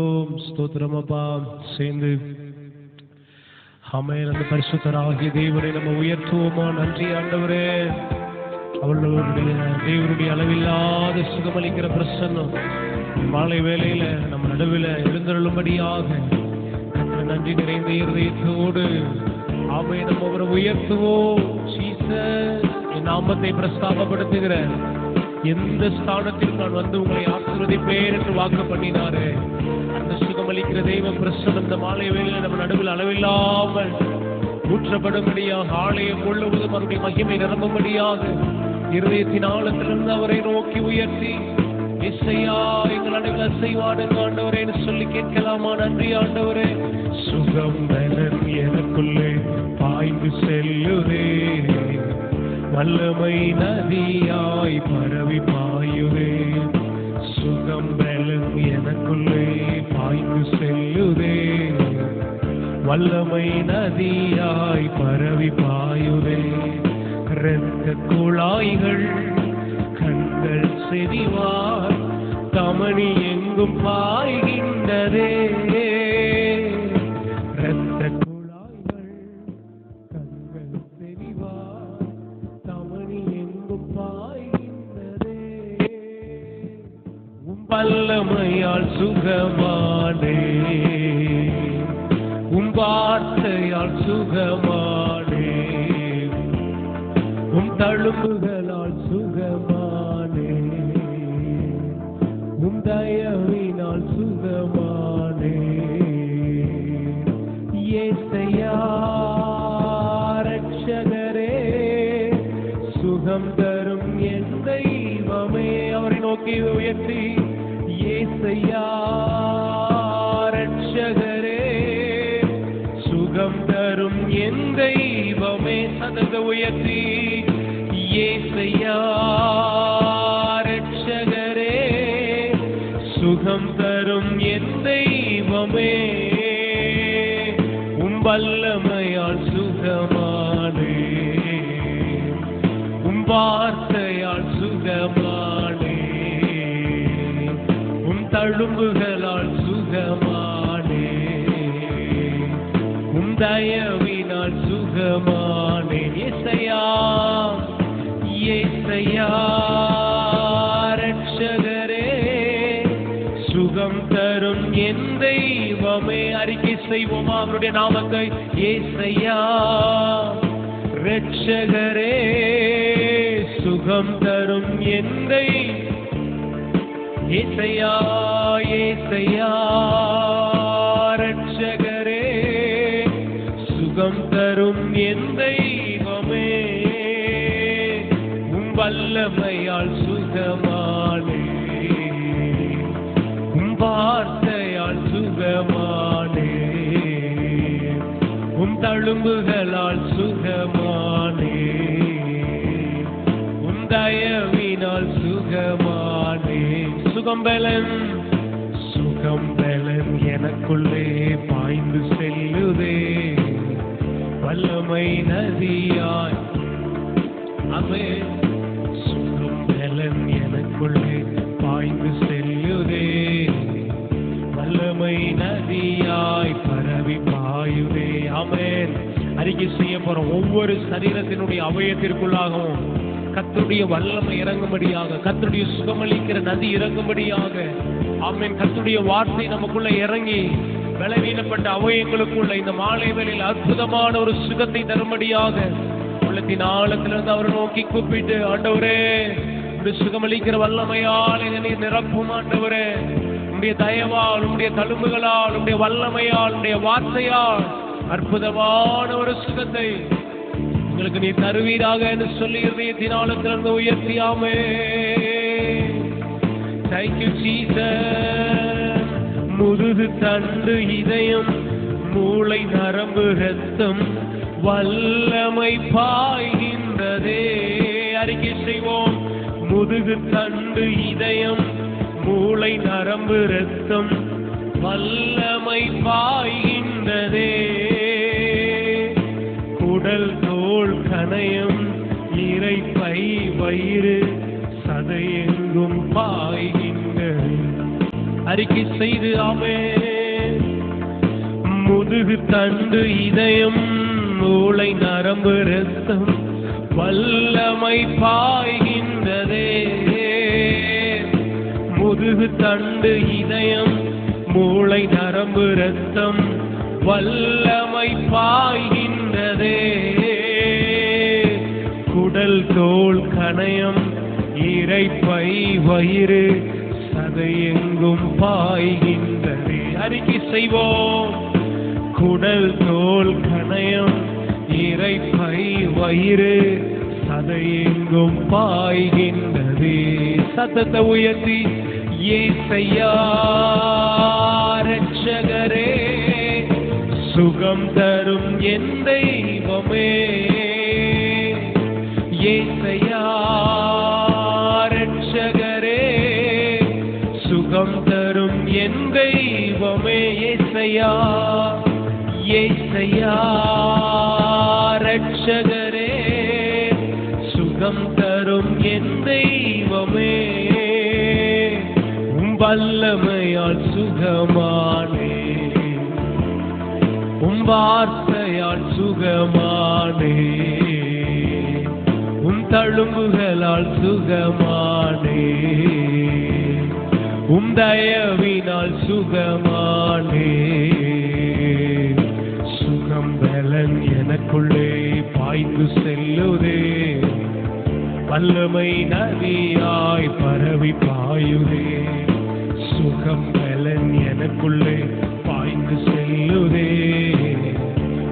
துதிக்கிறோம். ஸ்தோத்திரம் அப்பா. சேர்ந்து ஆமென். அந்த பரிசுத்தராகிய தேவனை நம்ம உயர்த்துவோமா? நன்றி ஆண்டவரே. அவர்களுடைய தேவனுடைய அளவில்லாத சுகமளிக்கிற பிரசன்னம் மாலை வேளையில நம்ம நடுவில் எழுந்தருளும்படியாக நன்றி நிறைந்த இருதயத்தோடு ஆமென் நம்ம அவரை உயர்த்துவோம். ஜீசஸ், என் நாமத்தை பிரஸ்தாபப்படுத்துகிற எந்த ஸ்தானத்தில் நான் வந்து உங்களை ஆசீர்வதிப்பேன் என்று வாக்கு பண்ணினாரே, அந்த சுகமளிக்கிற தெய்வ பிரசன்னம் இந்த மாலை வேளையில நம்ம நடுவில் அளவில்லாமல் ஊற்றப்படும்படியாக, ஆலயம் முழுவதும் அவருடைய மகிமை நிரம்பும்படியாக இருதயத்தின் ஆழத்திலிருந்து அவரை நோக்கி உயர்த்தி, இசையா எங்கள் நடுவில் அசைவாடுங்க ஆண்டவரே என்று சொல்லி கேட்கலாமா? நன்றி ஆண்டவரே. சுகம் பலன் எனக்குள்ளே பாய்ந்து செல்லுதே, வல்லமை நதியாய் பரவி பாயுதே. சுகம் பலன் எனக்குள்ளே பாய்ந்து செல்லுதே, வல்லமை நதியாய் பரவி பாயுதே. இரத்த குழாய்கள் கண்கள் செறிவார் தமனி எங்கும் பாய்கின்றதே. இரத்த குழாய்கள் கண்கள் செறிவார் தமனி எங்கும் பாய்கின்றதே. வல்லமையால் சுகமானே, உம் வார்த்தையால் சுகமானே, உம் தழும்புகளால் சுகமானே, உம் தயவினால் சுகமானே. இயேசையா ரட்சகரே, சுகம் தரும் என் தெய்வமே. அவரை நோக்கி உயர்த்தி, இயேசையா ரட்சகரே, சுகம் தரும் என் தெய்வமே. சதத்தை உயர்த்தி, இயேசையா ரட்சகரே, சுகம் தரும் என் தெய்வமே. உம் வல்லமையால் சுகமானே, உம் வார்த்தையால் சுகமானே, உம் தழும்புகளால் சுகமானே, உம் தயவினால் சுகமானே. இயேசையா இயேசையா ரட்சகரே, சுகம் தரும் என் தெய்வமே. அறிக்கை செய்வோமா அவருடைய நாமத்தை? இயேசையா ரட்சகரே, சுகம் தரும் என் இயேசையா இயேசையா ரட்சகரே, சுகம் தரும் என் தெய்வமே. உம் வல்லமையால் சுகமானே, உம் வார்த்தையால் சுகமானே, உம் தழும்புகளால் சுகமானே, உம் தயவினால் சுகமானே. சுகம்பலன் சுகம்பலன் எனக்குள்ளே பாய்ந்து செல்லுதே, வல்லமை நதியாய். ஆமென். சுகம்பலன் எனக்குள்ளே பாய்ந்து செல்லுதே, வல்லமை நதியாய் பரவி பாயுதே. ஆமென். அறிக்கை செய்ய போறோம். ஒவ்வொரு சரீரத்தினுடைய அவயத்திற்குள்ளாகவும் கர்த்தருடைய வல்லமை இறங்கும்படியாக, கர்த்தருடைய சுகமளிக்கிற நதி இறங்கும்படியாக. ஆமென். கர்த்தருடைய வார்த்தை நமக்குள்ள இறங்கி பலவீனப்பட்ட அவயங்களுக்குள்ள இந்த மாலை வேளையில் அற்புதமான ஒரு சுகத்தை தரும்படியாக உள்ளத்தின் ஆழத்திலிருந்து அவரை நோக்கி கூப்பிட்டு, ஆண்டவரே உடைய சுகமளிக்கிற வல்லமையால் என்னை நிரப்பும். ஆண்டவரே உடைய தயவால், உடைய தழும்புகளால், உடைய வல்லமையால், உடைய வார்த்தையால் அற்புதமான ஒரு சுகத்தை உங்களுக்கு நீ தருவீராக என்று சொல்லி இருதயத்தின் ஆழத்திலிருந்து உயர்த்தியாமே. Thank you Jesus. முதுகு தண்டு இதயம் மூளை நரம்பு ரத்தம் வல்லமை பாய்கின்றதே. அறிக்கை செய்வோம். முதுகு தண்டு இதயம் மூளை நரம்பு ரத்தம் வல்லமை பாய்கின்றதே. குடல் தோல் கணையம் இரைப்பை வயிறு சதையெங்கும் பாய்கின்றது. அறிக்கை செய்து ஆமே. முதுகு தண்டு இதயம் மூளை நரம்பு ரத்தம் வல்லமை பாய்கின்றதே. முதுகு தண்டு இதயம் மூளை நரம்பு ரத்தம் வல்லமை பாய்கின்றதே. குடல் தோல் கணையம் இரைப்பை வயிறு சதை எங்கும் பாய்கின்றதே. அறிக்கை செய்வோம். குடல் தோல் கணையம் இரைப்பை வயிறு சதை எங்கும் பாய்கின்றதே. சத்தத்தை உயர்த்தி இயேசையா ரட்சகரே சுகம் தரும் என் தெய்வமே. இயேசையா ரட்சகரே சுகம் தரும் என் தெய்வமே. இயேசையா இயேசையா ரட்சகரே சுகம் தரும் என் தெய்வமே. உம் வல்லமையால் சுகமானே, உம் வார்த்தையால் சுகமானே, உம் தழும்புகளால் சுகமானே, உம் தயவினால் சுகமானே. சுகம் பலன் எனக்குள்ளே பாய்ந்து செல்லுதே. வல்லமை நதியாய் பரவி பாயுதே. சுகம் பலன் எனக்குள்ளே பாய்ந்து செல்லுதே.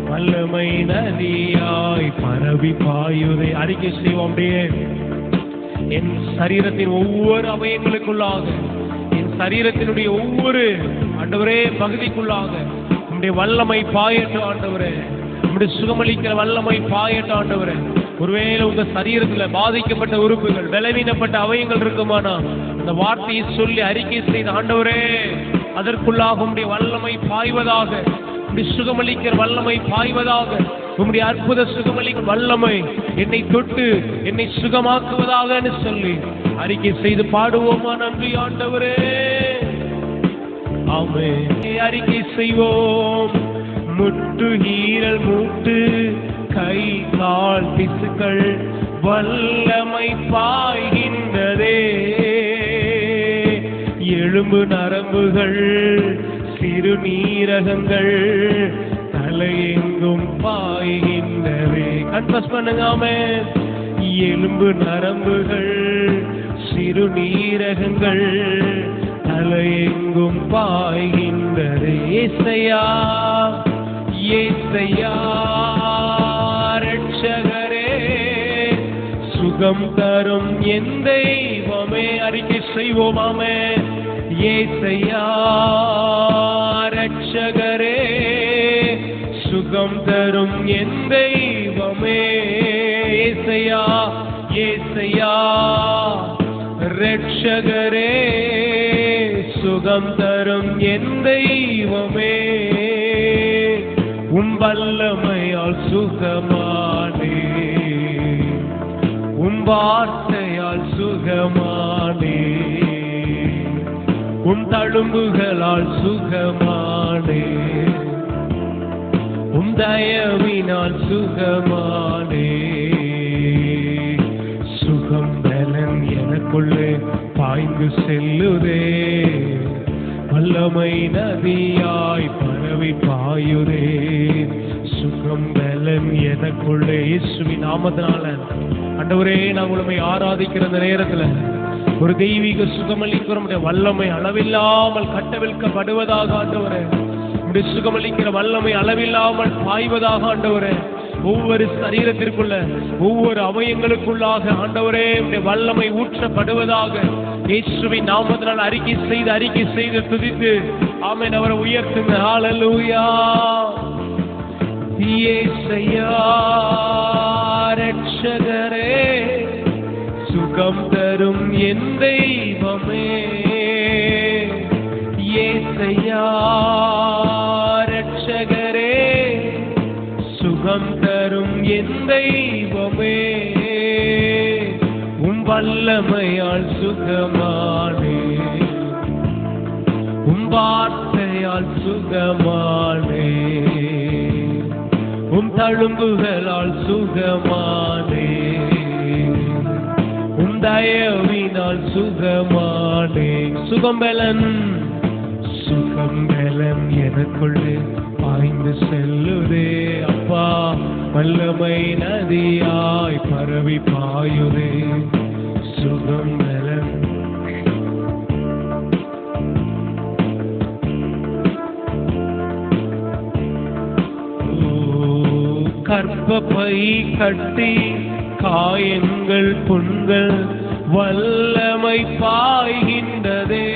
வல்லமை நதியாய் பரவி பாயுதே. அறிக்கை செய்வோம். என் சரீரத்தின் ஒவ்வொரு அவயங்களுக்குள்ளாக, என் சரீரத்தினுடைய ஒவ்வொரு ஆண்டவரே பகுதிக்குள்ளாக உம்முடைய வல்லமை பாயட்டும் ஆண்டவரே. உம்முடைய சுகமளிக்கிற வல்லமை பாயட்டும் ஆண்டவரே. ஒருவேளை உங்க சரீரத்துல பாதிக்கப்பட்ட உறுப்புகள் பலவீனப்பட்ட அவயங்கள் இருக்குமானா அந்த வார்த்தையை சொல்லி அறிக்கை செய்த ஆண்டவரே அதற்குள்ளாக உம்முடைய வல்லமை பாய்வதாக, உம்முடைய சுகமளிக்கிற வல்லமை பாய்வதாக, உம்முடைய அற்புத சுகமளிக்கிற வல்லமை என்னை தொட்டு என்னை சுகமாக்குவதாக சொல்லி அறிக்கை செய்து பாடுவோமா? நன்றி ஆண்டவரே. ஆமென். அறிக்கை செய்வோம். முட்டு ஈரல் மூட்டு கை கால் திசுக்கள் வல்லமை பாய்கின்றதே. எலும்பு நரம்புகள் சிறுநீரகங்கள் தலையெங்கும் பாய்கின்றதே. கன்ஃபஸ் பண்ணுங்க. ஆமென். எலும்பு நரம்புகள் சிறுநீரகங்கள் தலையெங்கும் பாய்கின்றதே. இயேசையா இயேசையா ரட்சகரே சுகம் தரும் என் தெய்வமே. அறிக்கை செய்வோம். ஆமென். இயேசையா ரட்சகரே சுகம் தரும் என் தெய்வமே. இயேசையா இயேசையா ரட்சகரே சுகம் தரும் என் தெய்வமே. உம் வல்லமையால் சுகமானே, உம் வார்த்தையால் சுகமானே, உம் தழும்புகளால் சுகமானே, உம் தயவினால் சுகமானே. சுகம் பலன் எனக்குள்ளே பாய்ந்து செல்லுதே. வல்லமை நதியாய் பரவி பாயுதே. சுகம் பலன் எனக்குள்ளே. இயேசுவின் நாமத்தினால ஆண்டவரே நாங்கள் உம்மை ஆராதிக்கிற இந்த நேரத்துல ஒரு தெய்வீக சுகமளிக்கிற வல்லமை அளவில்லாமல் கட்டவிழ்க்கப்படுவதாக ஆண்டவரே. உம்முடைய சுகமளிக்கிற வல்லமை அளவில்லாமல் பாய்வதாக ஆண்டவரே. ஒவ்வொரு சரீரத்திற்குள்ள ஒவ்வொரு அவயங்களுக்குள்ளாக ஆண்டவரே உம்முடைய வல்லமை ஊற்றப்படுவதாக இயேசுவின் நாமத்தினால் அறிக்கை செய்து துதித்து ஆமென். அவரை உயர்த்துங்க. ஹல்லேலூயா. இயேசையா ரட்சகரே சுகம் தரும் என் தெய்வமே. இயேசையா ரட்சகரே சுகம் தரும் என் தெய்வமே. உம் வல்லமையால் சுகமானே, சுகமானே, உம் தழும்புகளால் சுகமானே, உம் தயவினால் சுகமானே. சுகம்பலன் சுகம்பலன் எனக்குள்ளே பாய்ந்து செல்லுதே அப்பா, வல்லமை நதியாய் பரவி பாயுதே. சுகம்பலன் கற்பப்பை கட்டி காயங்கள் புண்கள் வல்லமை பாய்கின்றதே.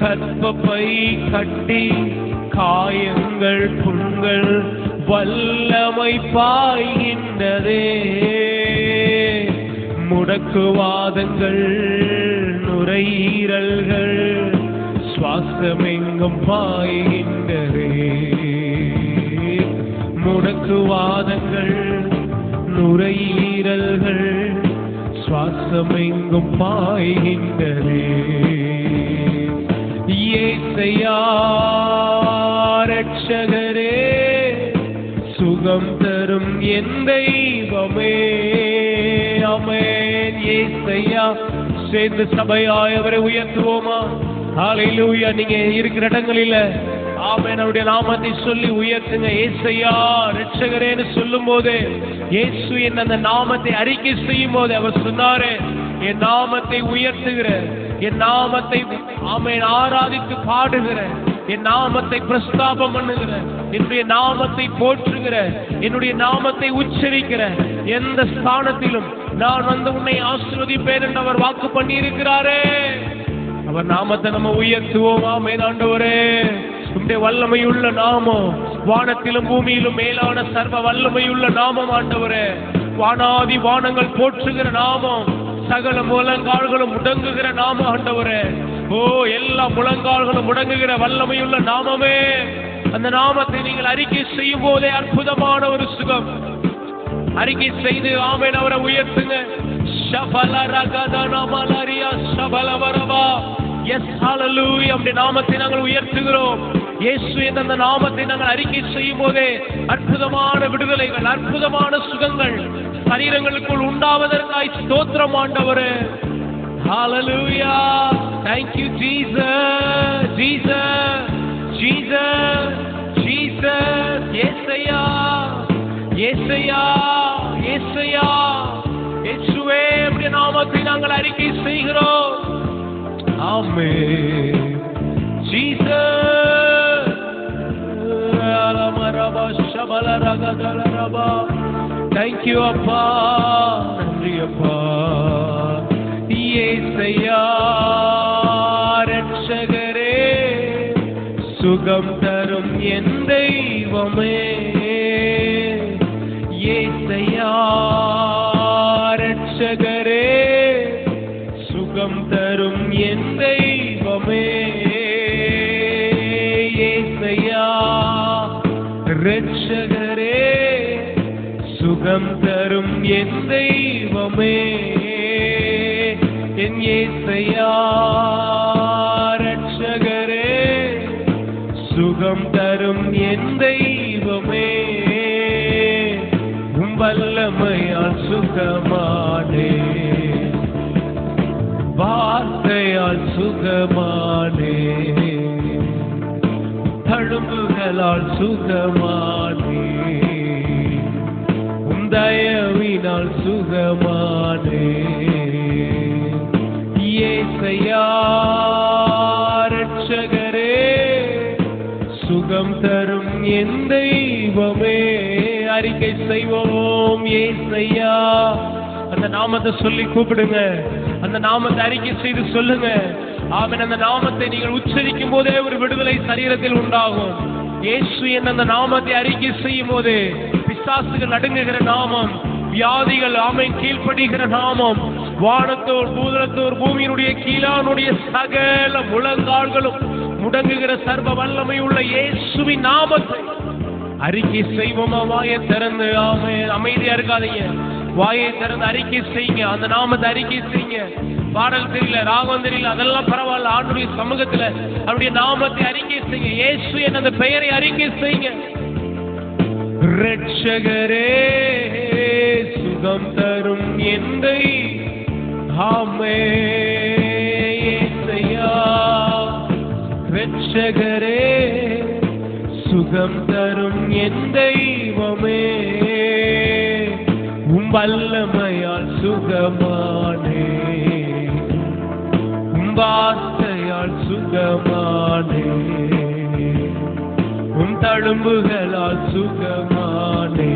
கற்பப்பை கட்டி காயங்கள் புண்கள் வல்லமை பாய்கின்றதே. முடக்குவாதங்கள் நுரையீரல்கள் சுவாசமெங்கும் பாய்கின்றதே. முடக்குவாதங்கள் நுரையீரல்கள் சுவாசமெங்கும் பாய்கின்றதே. இயேசையா ரட்சகரே, சுகம் தரும் என் தெய்வமே. ஆமென். இயேசையா. சேர்ந்து சபையாய் அவரை உயர்த்துவோமா? ஹல்லேலூயா. நீங்க இருக்கிற இடங்களில் ஆமென் அவருடைய நாமத்தை சொல்லி உயர்த்துங்க. இயேசையா ரட்சகரேன்னு சொல்லும் போது, இயேசு என் அந்த நாமத்தை அறிக்கை செய்யும் போது அவர் சொன்னாரு, என் நாமத்தை உயர்த்துகிற, என் நாமத்தை ஆமென் ஆராதித்து பாடுகிற, என் நாமத்தை பிரஸ்தாபம் பண்ணுகிற, என்னுடைய நாமத்தை போற்றுகிற, என்னுடைய நாமத்தை உச்சரிக்கிற எந்த ஸ்தானத்திலும் நான் வந்து உன்னை ஆசீர்வதிப்பேன் என்று அவர் வாக்கு பண்ணி இருக்கிறாரே. அவர் நாமத்தை நம்ம உயர்த்துவோம். ஆமென் ஆண்டவரே, உம்முடைய வல்லமையுள்ள நாமம் வானத்திலும் பூமியிலும் மேலான சர்வ வல்லமையுள்ள நாமம் ஆண்டவரே. வானாதி வானங்கள் போற்றுகிற நாமம், சகல முழங்கால்களும் முடங்குகிற நாமம் ஆண்டவரே. ஓ, எல்லா முழங்கால்களும் முடங்குகிற வல்லமையுள்ள நாமமே. அந்த நாமத்தை நீங்கள் அறிக்கை செய்யும் போதே அற்புதமான ஒரு சுகம். அறிக்கை செய்து ஆமென் அவரை உயர்த்துங்க. எஸ் ஹல்லேலூயா. அந்த நாமத்தை நாங்கள் உயர்த்துகிறோம். இயேசு என்ற அந்த நாமத்தை நாங்கள் அறிக்கை செய்யும் போதே அற்புதமான விடுதலைகள், அற்புதமான சுகங்கள் சரீரங்களுக்குள் உண்டாவதற்காய் ஸ்தோத்திரம் ஆண்டவரே. ஹல்லேலூயா. Thank you Jesus, Jesus, Jesus, Jesus. இயேசையா, இயேசையா, இயேசையா, இயேசுவே உம்முடைய நாமத்தை நாங்கள் அறிக்கை செய்கிறோம். ஆமென். Jesus. அலமரபா ஷபலரகதலரபா. Thank you அப்பா, நன்றி அப்பா. இயேசையா ரட்சகரே, சுகம் தரும் என் தெய்வமே. இயேசையா ரட்சகரே, சுகம் தரும் என் தெய்வமே. இயேசையா ரட்சகரே, சுகம் தரும் என் தெய்வமே. என் இயேசையா ரட்சகரே, சுகம் தரும் என் தெய்வமே. உம் வல்லமையால் சுகமானே, வார்த்தையால் சுகமானே, தழும்புகளால் சுகமானே, உம் தயவினால் சுகமானே. இயேசையா ரட்சகரே, சுகம் தரும் என் தெய்வமே. அறிக்கை செய்வோம். இயேசையா. அந்த நாமத்தை சொல்லி கூப்பிடுங்க. அந்த நாமத்தை அறிக்கை செய்து சொல்லுங்க. ஆமென். அந்த நாமத்தை நீங்கள் உச்சரிக்கும் போதே ஒரு விடுதலை சரீரத்தில் உண்டாகும். இயேசு என்ற அந்த நாமத்தை அறிக்கை செய்யும் போது பிசாசுகள் நடுங்குகிற நாமம், வியாதிகள் ஆமென் கீழ்ப்படுகிற நாமம், வானத்தோர் பூதலத்தோர் பூமியினுடைய கீழானுடைய சகல முழங்கால்களும் முடங்குகிற சர்வ வல்லமை உள்ள இயேசுவின் நாமத்தை அறிக்கை செய்வோமா? வாயை திறந்து ஆமென். அமைதியா இருக்காதீங்க. வாயை திறந்து அறிக்கை செய்யுங்க. அந்த நாமத்தை அறிக்கை செய்யுங்க. பாடல் தெரியல, ராகம் தெரியல, அதெல்லாம் பரவாயில்ல. ஆண்டவருடைய சமூகத்துல அவருடைய நாமத்தை அறிக்கை செய்யுங்க. இயேசு என்ற அந்த பெயரை அறிக்கை செய்யுங்க. ரட்சகரே சுகம் தரும் எந்தை ஆமே இயேசையா. ரட்சகரே சுகம் தரும் என் தெய்வமே, உம் வல்லமையால் சுகமானே, உம் வார்த்தையால் சுகமானே, உம் தழும்புகளால் சுகமானே,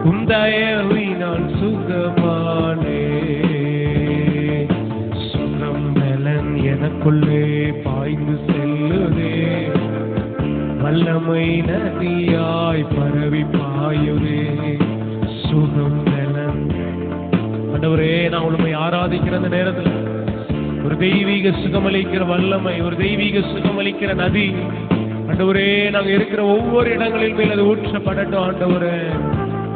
உம் தயவினால் சுகமானே. சுகம் பலன் எனக்குள்ளே பாய்ந்து செல்லுதே, வல்லமை நதியாய் பரவி பாயுதே. சுகம் பலன். ஆண்டவரே, நான் உண்மை ஆராதிக்கிற அந்த நேரத்தில் ஒரு தெய்வீக சுகமளிக்கிற வல்லமை, ஒரு தெய்வீக சுகமளிக்கிற நதி ஆண்டவரே, நாங்க இருக்கிற ஒவ்வொரு இடங்களில் மேல் அது ஊற்றப்படட்டும் ஆண்டவரே.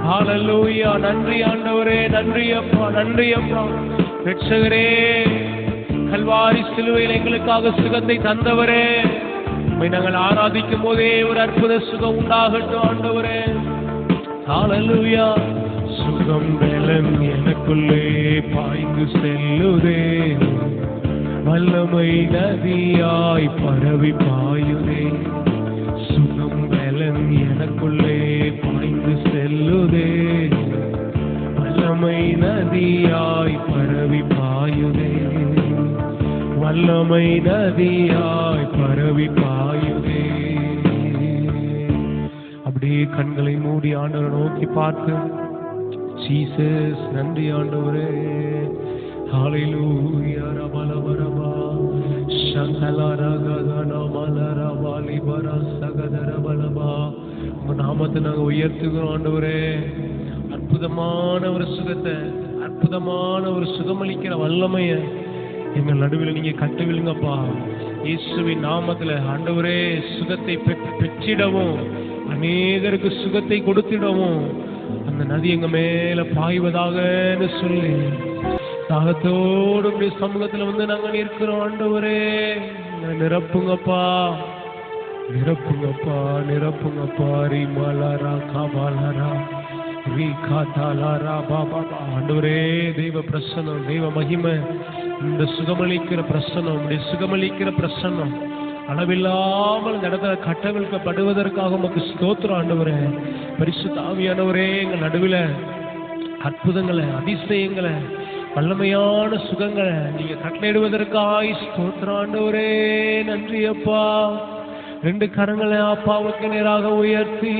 ஹல்லேலூயா. நன்றி ஆண்டவரே, நன்றி அப்பா, நன்றி அப்பா. ரட்சகரே, கல்வாரி சிலுவையில் எங்களுக்காக சுகத்தை தந்தவரே, நாங்கள் ஆராதிக்கும் போதே ஒரு அற்புத சுகம் உண்டாகட்டும் ஆண்டவரே. ஹல்லேலூயா. சுகம் பலன் எனக்குள்ளே பாய்ந்து செல்லுதே, வல்லமை நதியாய் பரவி பாயுதே. சுகம் பலன் எனக்குள்ளே பாய்ந்து செல்லுதே, வல்லமை நதியாய் பரவி பாயுதே, வல்லமை நதியாய் பரவி பாயுதே. அப்படியே கண்களை மூடி ஆண்டவரை நோக்கி பார்த்து, ஜீசஸ் நன்றி ஆண்டவரே. ஹல்லேலூயா. ரபலவரபா ஷகலரகதனமலரபாலிபர சகதரபலபா. உங்க நாமத்தை நாங்கள் உயர்த்துகிறோம் ஆண்டவரே. அற்புதமான ஒரு சுகத்தை, அற்புதமான ஒரு சுகமளிக்கிற வல்லமையை எங்கள் நடுவில் நீங்க கட்டுவிழுங்கப்பா. இயேசுவின் நாமத்துல ஆண்டவரே, சுகத்தை பெற்றிடவும், அநேகருக்கு சுகத்தை கொடுத்திடவும் அந்த நதி எங்க மேல பாய்வதாக சொல்லி தாகத்தோடு சமூகத்துல வந்து நாங்க நிற்கிறோம் ஆண்டவரே. நிரப்புங்கப்பா, நிரப்புங்கப்பா, நிரப்புங்கப்பா. ரிமலரா கமலரா ஆண்டவரே, தெய்வ பிரசன்னம், தெய்வ மகிமை, இந்த சுகமளிக்கிற பிரசன்னம், உடைய சுகமளிக்கிற பிரசன்னம் அளவில்லாமல் இந்த இடத்துல கட்டவிழ்க்கப்படுவதற்காக உமக்கு ஸ்தோத்திரம் ஆண்டவரே. பரிசுத்த ஆவியானவரே, எங்கள் நடுவில் அற்புதங்களை, அதிசயங்களை, வல்லமையான சுகங்களை நீங்க கட்டளையிடுவதற்காய் ஸ்தோத்திரம் ஆண்டவரே. நன்றி அப்பா. ரெண்டு கரங்களை அப்பாவுக்கு நேராக உயர்த்தி,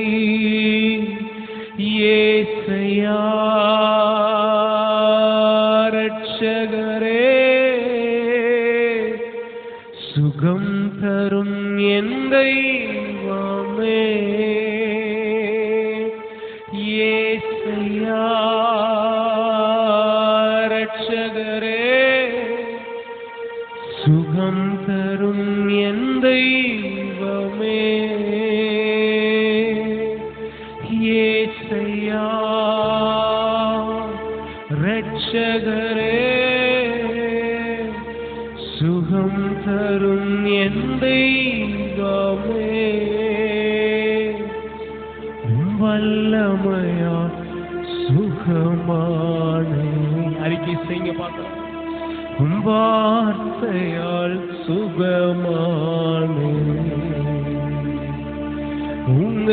இயேசையா ரட்சகரே, சுகம் தரும் என் தெய்வமே, இயேசையா ரட்சகரே, சுகம் தரும் என் தெய்வமே, இயேசையா ரட்சகரே, சுகம் தரும் என் தெய்வமே, வல்லமையா சுகமானே. அறிக்கை செய்யுங்க பார்க்கலாம். வார்த்தையால் சுகமானே, உங்க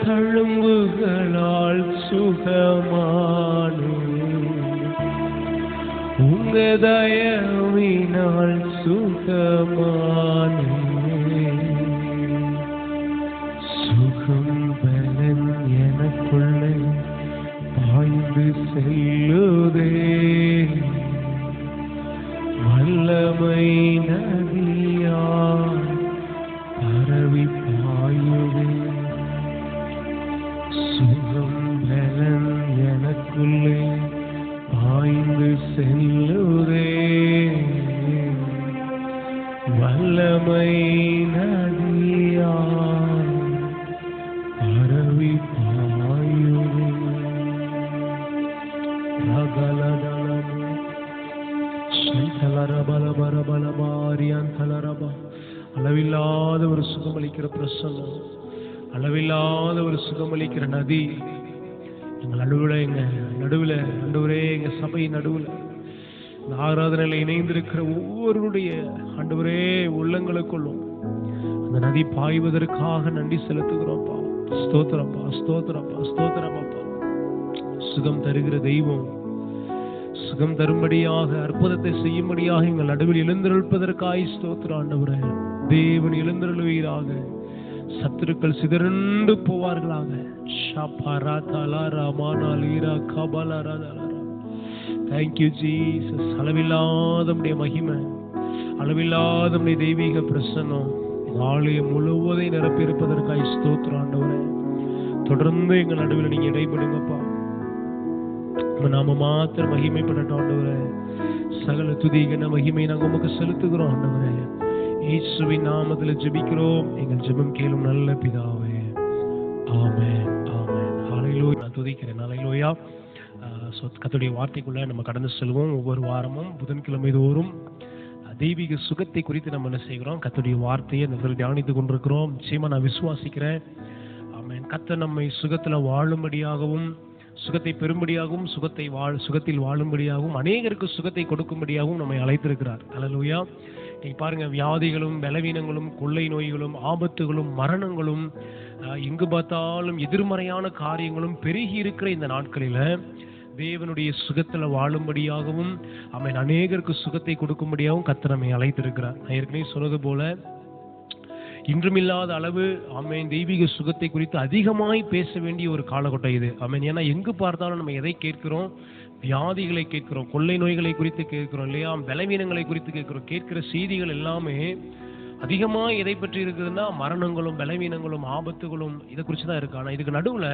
தழும்புகளால் சுகமானே, உங்க தயவினால் சுகமானே. சுகம் பலன் எனக்குள்ளே பாய்ந்து செல்லுதே, வல்லமை நதியாய் பரவி பாயுதே. சுகம் பலன் எனக்குள்ளே பாய்ந்து செல்லுதே, வல்லமை நதியாய் பரவி பாயுதே. அளவில்லாத ஒரு சுகமளிக்கிற பிரசன்னம், அளவில்லாத ஒரு சுகமளிக்கிற நதி எங்கள் நடுவில் ஆண்டவரே, எங்க சபை நடுவில் இந்த ஆராதனையில் இணைந்திருக்கிற ஒவ்வொருடைய ஆண்டவரே உள்ளங்களுக்குள்ளும் அந்த நதி பாய்வதற்காக நன்றி செலுத்துகிறோம்ப்பா. ஸ்தோத்திரப்பா, ஸ்தோத்திரப்பா, ஸ்தோத்திரப்பா. சுகம் தருகிற தெய்வம், சுகம் தரும்படியாக அற்புதத்தை செய்யும்படியாக எங்கள் நடுவில் எழுந்திருப்பதற்காய் ஸ்தோத்திரம் ஆண்டவரே. தேவன் எழுந்திருவீராக, சத்துருக்கள் சிதறண்டு போவார்களாக. Thank you Jesus. அளவில்லாத மகிமை, அளவில்லாத தெய்வீக பிரசன்னம் ஆலயம் முழுவதை நிரப்பி இருப்பதற்காய் ஸ்தோத்திரம் ஆண்டவரே. தொடர்ந்து எங்கள் நடுவில் நீங்க இடைபடுங்கப்பா. நாம மாத்திரம் மகிமைப்படட்டும் ஆண்டவரே. சகல துதிகன மகிமை நாங்கள் உமக்கு செலுத்துகிறோம் ஆண்டவரே. இயேசுவின் நாமத்தில் ஜெபிக்கிறோம் எங்கள் ஜெபம் கேளும் நல்ல பிதாவே. ஆமென், ஆமென். ஹல்லேலூயா. நான் துதிக்கிறேன். ஹல்லேலூயா. கர்த்தருடைய வார்த்தைக்குள்ள நம்ம கடந்து செல்வோம். ஒவ்வொரு வாரமும் புதன்கிழமை தோறும் தெய்வீக சுகத்தை குறித்து நம்ம என்ன செய்கிறோம், கர்த்தருடைய வார்த்தையை இந்த தியானித்து கொண்டிருக்கிறோம். நிச்சயமா நான் விசுவாசிக்கிறேன். ஆமென். கர்த்தர் நம்மை சுகத்துல வாழும்படியாகவும், சுகத்தை பெறும்படியாகவும், சுகத்தில் வாழும்படியாகவும், அநேகருக்கு சுகத்தை கொடுக்கும்படியாகவும் நம்மை அழைத்திருக்கிறார். ஹல்லேலூயா. நீங்க பாருங்க, வியாதிகளும் பலவீனங்களும் கொள்ளை நோய்களும் ஆபத்துகளும் மரணங்களும் எங்கு பார்த்தாலும் எதிர்மறையான காரியங்களும் பெருகி இருக்கிற இந்த நாட்களில தேவனுடைய சுகத்துல வாழும்படியாகவும் அவன் அநேகருக்கு சுகத்தை கொடுக்கும்படியாகவும் கர்த்தர் நம்மை அழைத்திருக்கிறார். நான் ஏற்கனவே சொன்னது போல இன்றுமில்லாத அளவு ஆமென் தெய்வீக சுகத்தை குறித்து அதிகமாய் பேச வேண்டிய ஒரு காலகட்டம் இது. ஆமென். ஏன்னா எங்கு பார்த்தாலும் நம்ம எதை கேட்கிறோம், வியாதிகளை கேட்கிறோம், கொள்ளை நோய்களை குறித்து கேட்கிறோம் இல்லையா, பலவீனங்களை குறித்து கேட்கிறோம். கேட்கிற செய்திகள் எல்லாமே அதிகமா எதை பற்றி இருக்குதுன்னா மரணங்களும் பலவீனங்களும் ஆபத்துகளும் இதை குறித்து தான் இருக்கு. ஆனா இதுக்கு நடுவுல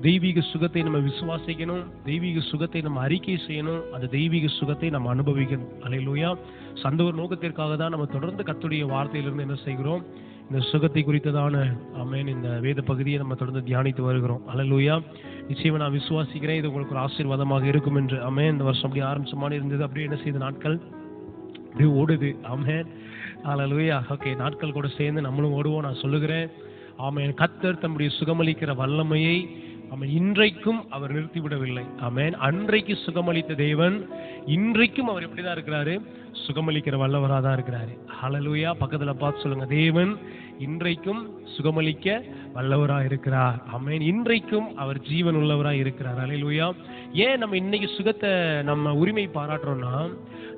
தெய்வீக சுகத்தை நம்ம விசுவாசிக்கணும், தெய்வீக சுகத்தை நம்ம அறிக்கை செய்யணும், அந்த தெய்வீக சுகத்தை நம்ம அனுபவிக்கணும். அல்லேலூயா. அந்த ஒரு நோக்கத்திற்காக தான் நம்ம தொடர்ந்து கர்த்தருடைய வார்த்தையிலிருந்து என்ன செய்கிறோம், இந்த சுகத்தை குறித்ததான ஆமென் இந்த வேத பகுதியை நம்ம தொடர்ந்து தியானித்து வருகிறோம். அல்லேலூயா. நிச்சயமா நான் விசுவாசிக்கிறேன் இது உங்களுக்கு ஒரு ஆசீர்வாதமாக இருக்கும் என்று. ஆமென். இந்த வருஷம் அப்படி ஆரம்பிச்ச மாதிரி இருந்தது, அப்படியே என்ன செய்த நாட்கள் அப்படியே ஓடுது. ஆமென். அல்லேலூயா. ஓகே, நாட்கள் கூட சேர்ந்து நம்மளும் ஓடுவோம். நான் சொல்லுகிறேன் ஆமென். கர்த்தர் தம்முடைய சுகமளிக்கிற வல்லமையை ஆமென் இன்றைக்கும் அவர் நிறுத்திவிடவில்லை. ஆமென். அன்றைக்கு சுகமளித்த தேவன் இன்றைக்கும் அவர் எப்படிதான் இருக்கிறாரு, சுகமளிக்கிற வல்லவராக தான் இருக்கிறாரு. ஹல்லேலூயா. பக்கத்துல பார்த்து சொல்லுங்க, தேவன் இன்றைக்கும் சுகமளிக்க வல்லவராக இருக்கிறார். ஆமென். இன்றைக்கும் அவர் ஜீவன் உள்ளவராக இருக்கிறார். ஹல்லேலூயா. ஏன் நம்ம இன்னைக்கு சுகத்தை நம்ம உரிமை பாராட்டுறோம்னா,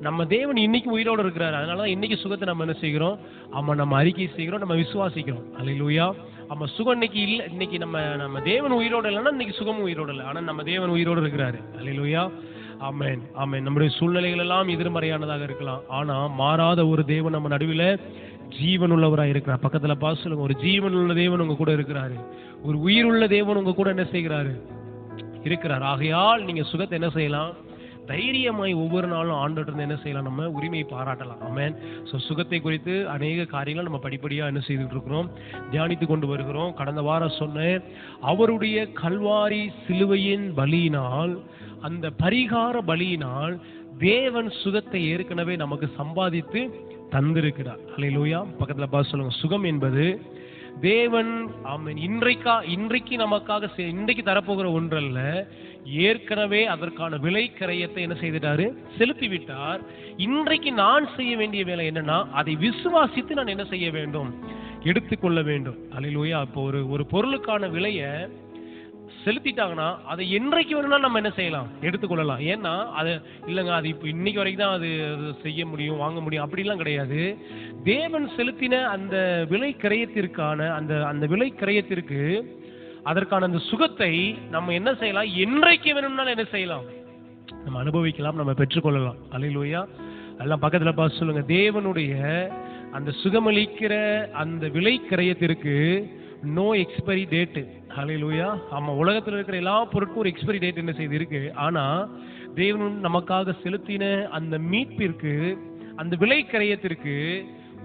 நம்ம தேவன் இன்னைக்கு உயிரோடு இருக்கிறார். அதனாலதான் இன்னைக்கு சுகத்தை நம்ம என்ன செய்கிறோம், நம்ம அறிக்கை செய்கிறோம், நம்ம விசுவாசிக்கிறோம். ஹல்லேலூயா. நம்ம சுகம் இன்னைக்கு இல்ல, இன்னைக்கு நம்ம தேவன் உயிரோடு இல்லைன்னா இன்னைக்கு சுகமும் உயிரோடு இல்லை. ஆனா நம்ம தேவன் உயிரோடு இருக்கிறாரு. ஹல்லேலூயா. ஆமென், ஆமென். நம்முடைய சூழ்நிலைகள் எல்லாம் எதிர்மறையானதாக இருக்கலாம், ஆனா மாறாத ஒரு தேவன் நம்ம நடுவில் ஜீவன் உள்ளவராக இருக்கிறார். பக்கத்துல பார்த்து சொல்லுங்க, ஒரு ஜீவன் உள்ள தேவன் உங்க கூட இருக்கிறாரு, ஒரு உயிர் உள்ள தேவன் உங்க கூட என்ன செய்கிறாரு, இருக்கிறார். ஆகையால் நீங்க சுகத்தை என்ன செய்யலாம், தைரியமாய் ஒவ்வொரு நாளும் ஆண்டவரிடம் என்ன செய்யலாம், நம்ம உரிமையை பாராட்டலாம். ஆமென். ஸோ சுகத்தை குறித்து அநேக காரியங்கள் நம்ம படிப்படியாக என்ன செய்துட்டு இருக்கிறோம், தியானித்து கொண்டு வருகிறோம். கடந்த வாரம் சொன்னேன், அவருடைய கல்வாரி சிலுவையின் பலியினால், அந்த பரிகார பலியினால் தேவன் சுகத்தை ஏற்கனவே நமக்கு சம்பாதித்து தந்திருக்கிறார். அல்லேலூயா. பக்கத்துல பார்த்து சொல்லுங்க, சுகம் என்பது தேவன் ஆமென் இன்றைக்கு நமக்காக இன்றைக்கு தரப்போகிற ஒன்றல்ல, ஏற்கனவே அதற்கான விலை கிரயத்தை என்ன செய்துட்டாரு, செலுத்தி விட்டார். இன்றைக்கு நான் செய்ய வேண்டிய வேலை என்னன்னா, அதை விசுவாசித்து நான் என்ன செய்ய வேண்டும், எடுத்துக்கொள்ள வேண்டும். அல்லேலூயா. இப்போ ஒரு பொருளுக்கான விலையை செலுத்திட்டாங்கன்னா அதை என்றைக்கு வேணும்னா நம்ம என்ன செய்யலாம், எடுத்துக்கொள்ளலாம். ஏன்னா அது இல்லைங்க, அது இப்போ இன்னைக்கு வரைக்கும் தான் அது செய்ய முடியும், வாங்க முடியும், அப்படிலாம் கிடையாது. தேவன் செலுத்தின அந்த விலை கிரயத்திற்கான அந்த விலை கிரயத்திற்கு அதற்கான அந்த சுகத்தை நம்ம என்ன செய்யலாம், என்றைக்கு வேணும்னாலும் என்ன செய்யலாம், நம்ம அனுபவிக்கலாம், நம்ம பெற்றுக்கொள்ளலாம். அல்லேலூயா. எல்லாம் பக்கத்துல பார்த்து சொல்லுங்க, தேவனுடைய அந்த சுகமளிக்கிற அந்த விலை கிரயத்திற்கு நோ எக்ஸ்பைரி டேட். ஹல்லேலூயா. ஆமா, உலகத்தில் இருக்கிற எல்லா பொருட்களும் ஒரு எக்ஸ்பைரி டேட் என்ன செய்து இருக்கு. ஆனா தேவன் நமக்காக செலுத்தின அந்த மீட்பிற்கு, அந்த விலை கிரயத்திற்கு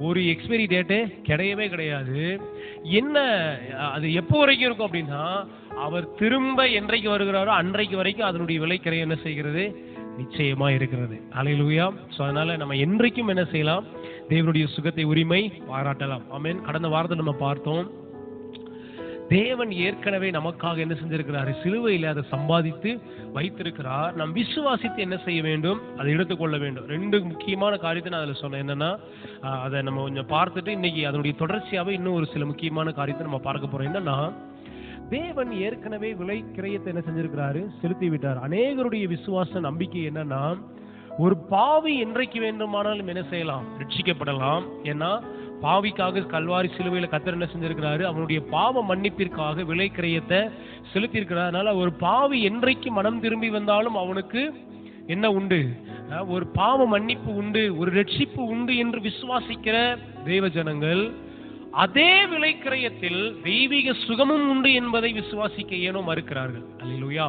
ஒரு எக்ஸ்பைரி டேட்டு கிடையவே கிடையாது. என்ன அது எப்போ வரைக்கும் இருக்கும் அப்படின்னா, அவர் திரும்ப என்றைக்கு வருகிறாரோ அன்றைக்கு வரைக்கும் அதனுடைய விலை கிரயம் என்ன செய்கிறது, நிச்சயமா இருக்கிறது. ஹல்லேலூயா. சோ அதனால நம்ம என்றைக்கும் என்ன செய்யலாம்? தேவனுடைய சுகத்தை உரிமை பாராட்டலாம். ஆமென். கடந்த வாரத்தில் நம்ம பார்த்தோம், தேவன் ஏற்கனவே நமக்காக என்ன செஞ்சிருக்கிறார்? சிலுவையில் அதை சம்பாதித்து வைத்திருக்கிறார். நாம் விசுவாசித்து என்ன செய்ய வேண்டும்? அதை எடுத்துக்கொள்ள வேண்டும். ரெண்டு முக்கியமான காரியத்தை நான் அதில் சொன்னேன். என்னன்னா, அதை நம்ம கொஞ்சம் பார்த்துட்டு இன்னைக்கு அதனுடைய தொடர்ச்சியாவே இன்னும் ஒரு சில முக்கியமான காரியத்தை நம்ம பார்க்க போறோம். என்னன்னா, தேவன் ஏற்கனவே விலை கிரயத்தை என்ன செஞ்சிருக்கிறாரு? செலுத்தி விட்டார். அநேகருடைய விசுவாச நம்பிக்கை என்னன்னா, ஒரு பாவி என்றைக்கு வேண்டுமானாலும் என்ன செய்யலாம்? ரட்சிக்கப்படலாம். ஏன்னா பாவிக்காக கல்வாரி சிலுவையில கர்த்தர் என்ன செஞ்சிருக்கிறாரு? அவனுடைய பாவ மன்னிப்பிற்காக விலை கிரயத்தை செலுத்தி இருக்கிறார். அதனால ஒரு பாவி என்றைக்கு மனம் திரும்பி வந்தாலும் அவனுக்கு என்ன உண்டு? ஒரு பாவ மன்னிப்பு உண்டு, ஒரு ரட்சிப்பு உண்டு என்று விசுவாசிக்கிற தேவ ஜனங்கள் அதே விலை கிரயத்தில் தெய்வீக சுகமும் உண்டு என்பதை விசுவாசிக்க ஏனோ மறுக்கிறார்கள். அல்லேலூயா.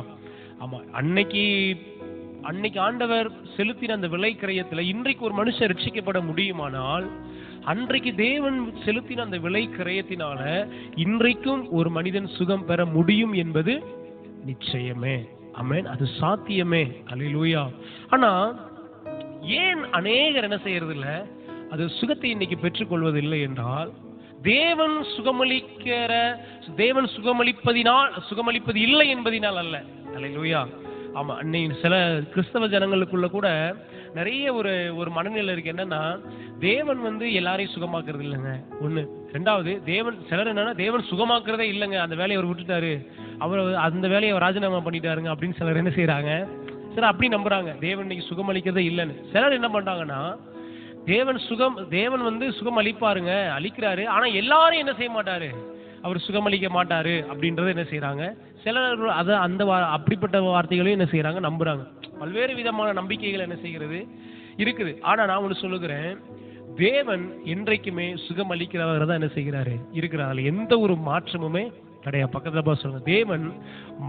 ஆமா, அன்னைக்கு ஆண்டவர் செலுத்தின அந்த விலை கிரயத்துல இன்றைக்கு ஒரு மனுஷன் ரட்சிக்கப்பட முடியுமானால், அன்றைக்கு தேவன் செலுத்தின அந்த விலை கிரயத்தினால இன்றைக்கும் ஒரு மனிதன் சுகம் பெற முடியும் என்பது நிச்சயமே. ஆமென். அது சாத்தியமே. அல்லேலூயா. ஆனா ஏன் அநேகர் என்ன செய்யறது இல்ல? அது சுகத்தை இன்னைக்கு பெற்றுக்கொள்வது இல்லை என்றால், தேவன் சுகமளிப்பது இல்லை என்பதினால் அல்ல. அல்லேலூயா. ஆமா, அன்னைக்கு சில கிறிஸ்தவ ஜனங்களுக்குள்ள கூட நிறைய ஒரு மனநிலை இருக்கு. என்னன்னா, தேவன் எல்லாரையும் சுகமாக்குறது இல்லைங்க. ஒண்ணு. ரெண்டாவது, சிலர் என்னன்னா, தேவன் சுகமாக்குறதே இல்லைங்க, அந்த வேலையை அவர் விட்டுட்டாரு, அவர் அந்த வேலையை ராஜினாமா பண்ணிட்டாருங்க அப்படின்னு சிலர் என்ன செய்யறாங்க? சிலர் அப்படி நம்புறாங்க, தேவன் இன்னைக்கு சுகம் அளிக்கிறதே இல்லைன்னு. சிலர் என்ன பண்றாங்கன்னா, தேவன் சுகம் அளிப்பாருங்க, அளிக்கிறாரு, ஆனா எல்லாரும் என்ன செய்ய மாட்டாரு? அவர் சுகமளிக்க மாட்டாரு அப்படின்றத என்ன செய்யறாங்க? சிலர் அப்படிப்பட்ட வார்த்தைகளையும் என்ன செய்யறாங்க? நம்புறாங்க. பல்வேறு விதமான நம்பிக்கைகள் என்ன செய்கிறது? இருக்குது. ஆனா நான் ஒண்ணு சொல்லுகிறேன், தேவன் என்றைக்குமே சுகம் அளிக்கிறவர் தான் என்ன செய்கிறாரு? இருக்கிறார். எந்த ஒரு மாற்றமுமே கிடையாது. பக்கத்துல போய் சொல்லுங்க, தேவன்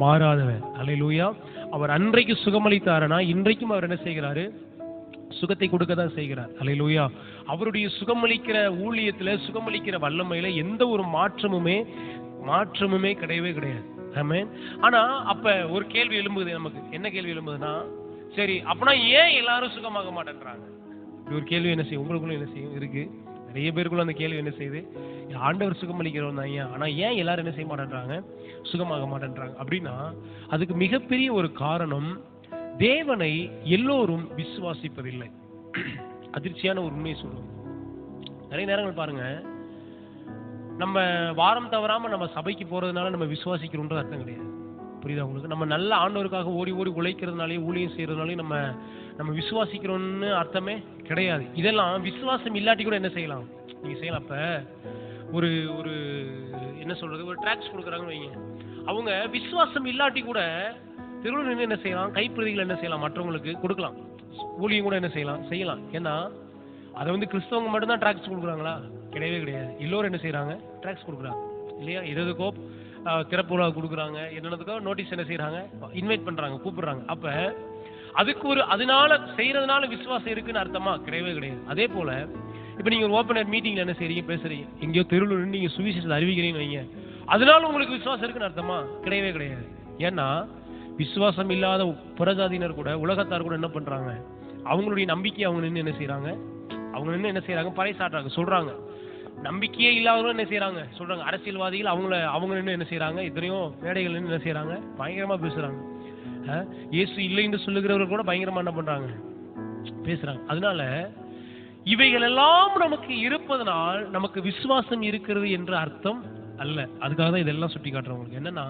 மாறாதவர். அல்லேலூயா. அவர் அன்றைக்கு சுகமளித்தாரனா இன்றைக்கும் அவர் என்ன செய்கிறாரு? சுகத்தை கொடுக்க தான் செய்கிறார். அல்லேலூயா. அவருடைய சுகமளிக்கிற ஊழியத்துல, சுகமளிக்கிற வல்லமையில எந்த ஒரு மாற்றமுமே கிடையவே கிடையாது. ஆமென். ஆனா அப்ப ஒரு கேள்வி எழும்புது நமக்கு. என்ன கேள்வி எழும்புதுன்னா, சரி அப்பனா ஏன் எல்லாரும் சுகமாக மாட்டேன்றாங்க? ஒரு கேள்வி என்ன செய்யும்? உங்களுக்குள்ள என்ன செய்யும்? இருக்கு. நிறைய பேருக்குள்ள அந்த கேள்வி என்ன செய்யுது? ஆண்டவர் சுகமளிக்கிறவன் தான் ஐயா, ஆனா ஏன் எல்லாரும் என்ன செய்ய மாட்டேன்றாங்க? சுகமாக மாட்டேன்றாங்க அப்படின்னா, அதுக்கு மிகப்பெரிய ஒரு காரணம், தேவனை எல்லோரும் விசுவாசிப்பதில்லை. அதிர்ச்சியான ஒரு உண்மையை சொல்லுவோம். நிறைய நேரங்கள் பாருங்க, நம்ம வாரம் தவறாம நம்ம சபைக்கு போறதுனால நம்ம விசுவாசிக்கிறோம்ன்றது அர்த்தம் கிடையாது. புரியுதா உங்களுக்கு? நம்ம நல்ல ஆண்டவருக்காக ஓடி உழைக்கிறதுனாலே, ஊழியம் செய்யறதுனாலே நம்ம விசுவாசிக்கிறோம்னு அர்த்தமே கிடையாது. இதெல்லாம் விசுவாசம் இல்லாட்டி கூட என்ன செய்யலாம்? நீங்க செய்யலாம். அப்ப ஒரு என்ன சொல்றது, ஒரு ட்ராக்ஸ் கொடுக்குறாங்கன்னு வைங்க, அவங்க விசுவாசம் இல்லாட்டி கூட தெருவில் நின்று என்ன செய்யலாம்? கைப்பிரதிகள் என்ன செய்யலாம்? மற்றவங்களுக்கு கொடுக்கலாம். ஊழியம் கூட என்ன செய்யலாம். ஏன்னா அதை கிறிஸ்தவங்க மட்டும்தான் ட்ராக்ஸ் கொடுக்குறாங்களா? கிடையவே கிடையாது. எல்லோரும் என்ன செய்யறாங்க? ட்ராக்ஸ் கொடுக்குறாங்க இல்லையா? எதுக்கோ திறப்பு விழா கொடுக்குறாங்க, என்னதுக்கோ நோட்டீஸ் என்ன செய்யறாங்க? இன்வைட் பண்றாங்க, கூப்பிடுறாங்க. அப்ப அதுக்கு அதனால செய்யறதுனால விசுவாசம் இருக்குன்னு அர்த்தமா? கிடையவே கிடையாது. அதே போல இப்ப நீங்க ஒரு ஓப்பன் ஏர் மீட்டிங்ல என்ன செய்றீங்க? பேசுறீங்க, எங்கேயோ தெருவில் நீங்க சுவிசேஷத்தை அறிவிக்கிறீங்கன்னு வைங்க, அதனால உங்களுக்கு விசுவாசம் இருக்குன்னு அர்த்தமா? கிடையவே கிடையாது. ஏன்னா விசுவாசம் இல்லாத புறஜாதியினர் கூட, உலகத்தார் கூட என்ன பண்றாங்க? அவங்களுடைய நம்பிக்கையை அவங்க நின்று என்ன செய்யறாங்க? பறைசாட்டுறாங்க, சொல்றாங்க. நம்பிக்கையே இல்லாதவங்களும் என்ன செய்யறாங்க? சொல்றாங்க. அரசியல்வாதிகள் அவங்க நின்று என்ன செய்யறாங்க? எத்தனையோ மேடைகள் நின்று என்ன செய்யறாங்க? பயங்கரமா பேசுறாங்க. இயேசு இல்லை என்று சொல்லுகிறவர்கள் கூட பயங்கரமா என்ன பண்றாங்க? பேசுறாங்க. அதனால இவைகள் எல்லாம் நமக்கு இருப்பதனால் நமக்கு விசுவாசம் இருக்கிறது என்று அர்த்தம் அல்ல. அதுக்காக தான் இதெல்லாம் சுட்டி காட்டுறவங்களுக்கு என்னன்னா,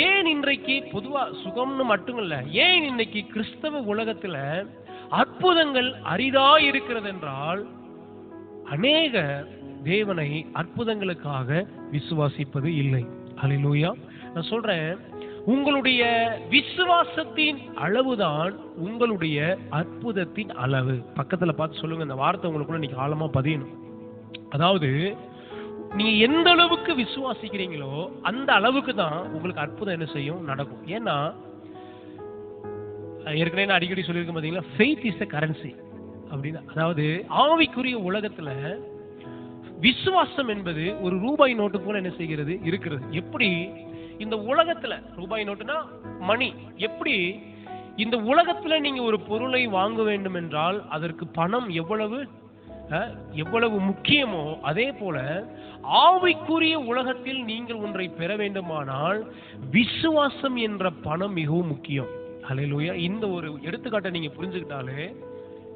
ஏன் இன்றைக்கு பொதுவா சுகம்னு மட்டும் இல்ல, ஏன் இன்னைக்கு கிறிஸ்தவ உலகத்துல அற்புதங்கள் அரிதா இருக்கிறது என்றால், அநேக தேவனை அற்புதங்களுக்காக விசுவாசிப்பது இல்லை. அல்லேலூயா. நான் சொல்றேன், உங்களுடைய விசுவாசத்தின் அளவுதான் உங்களுடைய அற்புதத்தின் அளவு. பக்கத்துல பார்த்து சொல்லுங்க, இந்த வார்த்தை உங்களுக்குள்ள இன்னைக்கு ஆழமா பதியணும். அதாவது நீங்க எந்த அளவுக்கு விசுவாசிக்கிறீங்களோ அந்த அளவுக்கு தான் உங்களுக்கு அற்புதம் என்ன செய்யும்? நடக்கும். ஏன்னா ஏற்கனவே நான் அடிக்கடி சொல்லியிருக்கேன் பாத்தீங்களா, ஃபெய்த் இஸ் a currency அப்படின்னா, அதாவது ஆவிக்குரிய உலகத்துல விசுவாசம் என்பது ஒரு ரூபாய் நோட்டு போல என்ன செய்கிறது? இருக்கிறது. எப்படி இந்த உலகத்துல ரூபாய் நோட்டுனா மணி, எப்படி இந்த உலகத்துல நீங்க ஒரு பொருளை வாங்க வேண்டும் என்றால் அதற்கு பணம் எவ்வளவு முக்கியமோ, அதே போல ஆவிக்குரிய உலகத்தில் நீங்கள் ஒன்றை பெற வேண்டுமானால் விசுவாசம் என்ற பணம் மிகவும் முக்கியம். அல்லேலூயா. இந்த ஒரு எடுத்துக்காட்டை நீங்க புரிஞ்சுக்கிட்டாலே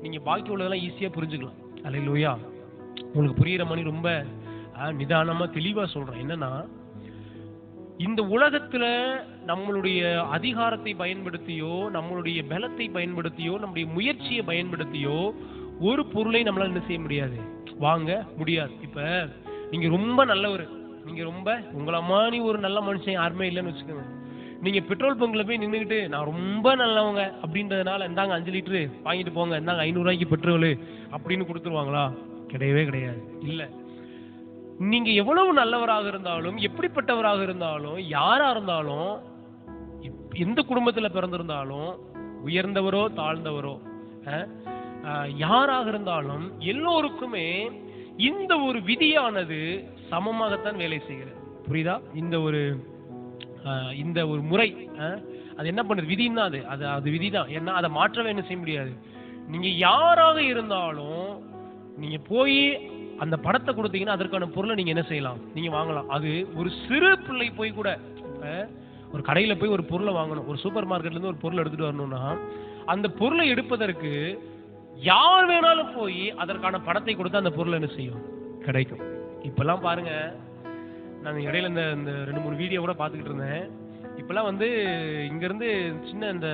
நீங்க பாக்கி உள்ளதெல்லாம் ஈஸியா புரிஞ்சுக்கலாம். அல்லேலூயா. உங்களுக்கு புரியுற மாதிரி ரொம்ப நிதானமா தெளிவா சொல்றேன். என்னன்னா, இந்த உலகத்துல நம்மளுடைய அதிகாரத்தை பயன்படுத்தியோ, நம்மளுடைய பலத்தை பயன்படுத்தியோ, நம்முடைய முயற்சியை பயன்படுத்தியோ ஒரு பொருளை நம்மளால என்ன செய்ய முடியாது, வாங்க முடியாது. இப்ப நீங்க ரொம்ப நல்லவர், நீங்க ரொம்ப உங்களை மாதிரி ஒரு நல்ல மனுஷன் யாருமே இல்லைன்னு வச்சுக்கோங்க. நீங்க பெட்ரோல் பங்க்ல போய் நின்றுக்கிட்டு நான் ரொம்ப நல்லவங்க அப்படின்றதுனால இந்தாங்க 5 லிட்டரு வாங்கிட்டு போங்க, இந்தாங்க 500 ரூபாய்க்கு பெட்ரோல் அப்படின்னு கொடுத்துருவாங்களா? கிடையவே கிடையாது. இல்ல, நீங்க எவ்வளவு நல்லவராக இருந்தாலும், எப்படிப்பட்டவராக இருந்தாலும், யாரா இருந்தாலும், எந்த குடும்பத்துல பிறந்திருந்தாலும், உயர்ந்தவரோ தாழ்ந்தவரோ, யாராக இருந்தாலும் எல்லோருக்குமே இந்த ஒரு விதியானது சமமாகத்தான் வேலை செய்கிறது. புரியுதா? இந்த ஒரு முறை அது என்ன பண்ணுது? விதின்னா அது விதிதான். ஏன்னா அதை மாற்றவே என்ன செய்ய முடியாது. நீங்க யாராக இருந்தாலும் நீங்க போய் அந்த படத்தை கொடுத்தீங்கன்னா அதற்கான பொருளை நீங்க என்ன செய்யலாம், நீங்க வாங்கலாம். அது ஒரு சிறு பிள்ளை போய் கூட ஒரு கடையில போய் ஒரு பொருளை வாங்கணும், ஒரு சூப்பர் மார்க்கெட்ல இருந்து ஒரு பொருள் எடுத்துட்டு வரணும்னா அந்த பொருளை எடுப்பதற்கு யார் வேணாலும் போய் அதற்கான படத்தை கொடுத்து அந்த பொருள் என்ன செய்யும், கிடைக்கும். இப்பெல்லாம் பாருங்க, நான் இடையில இந்த 2-3 வீடியோ கூட பார்த்துக்கிட்டு இருந்தேன். இப்பெல்லாம் இங்க இருந்து சின்ன இந்த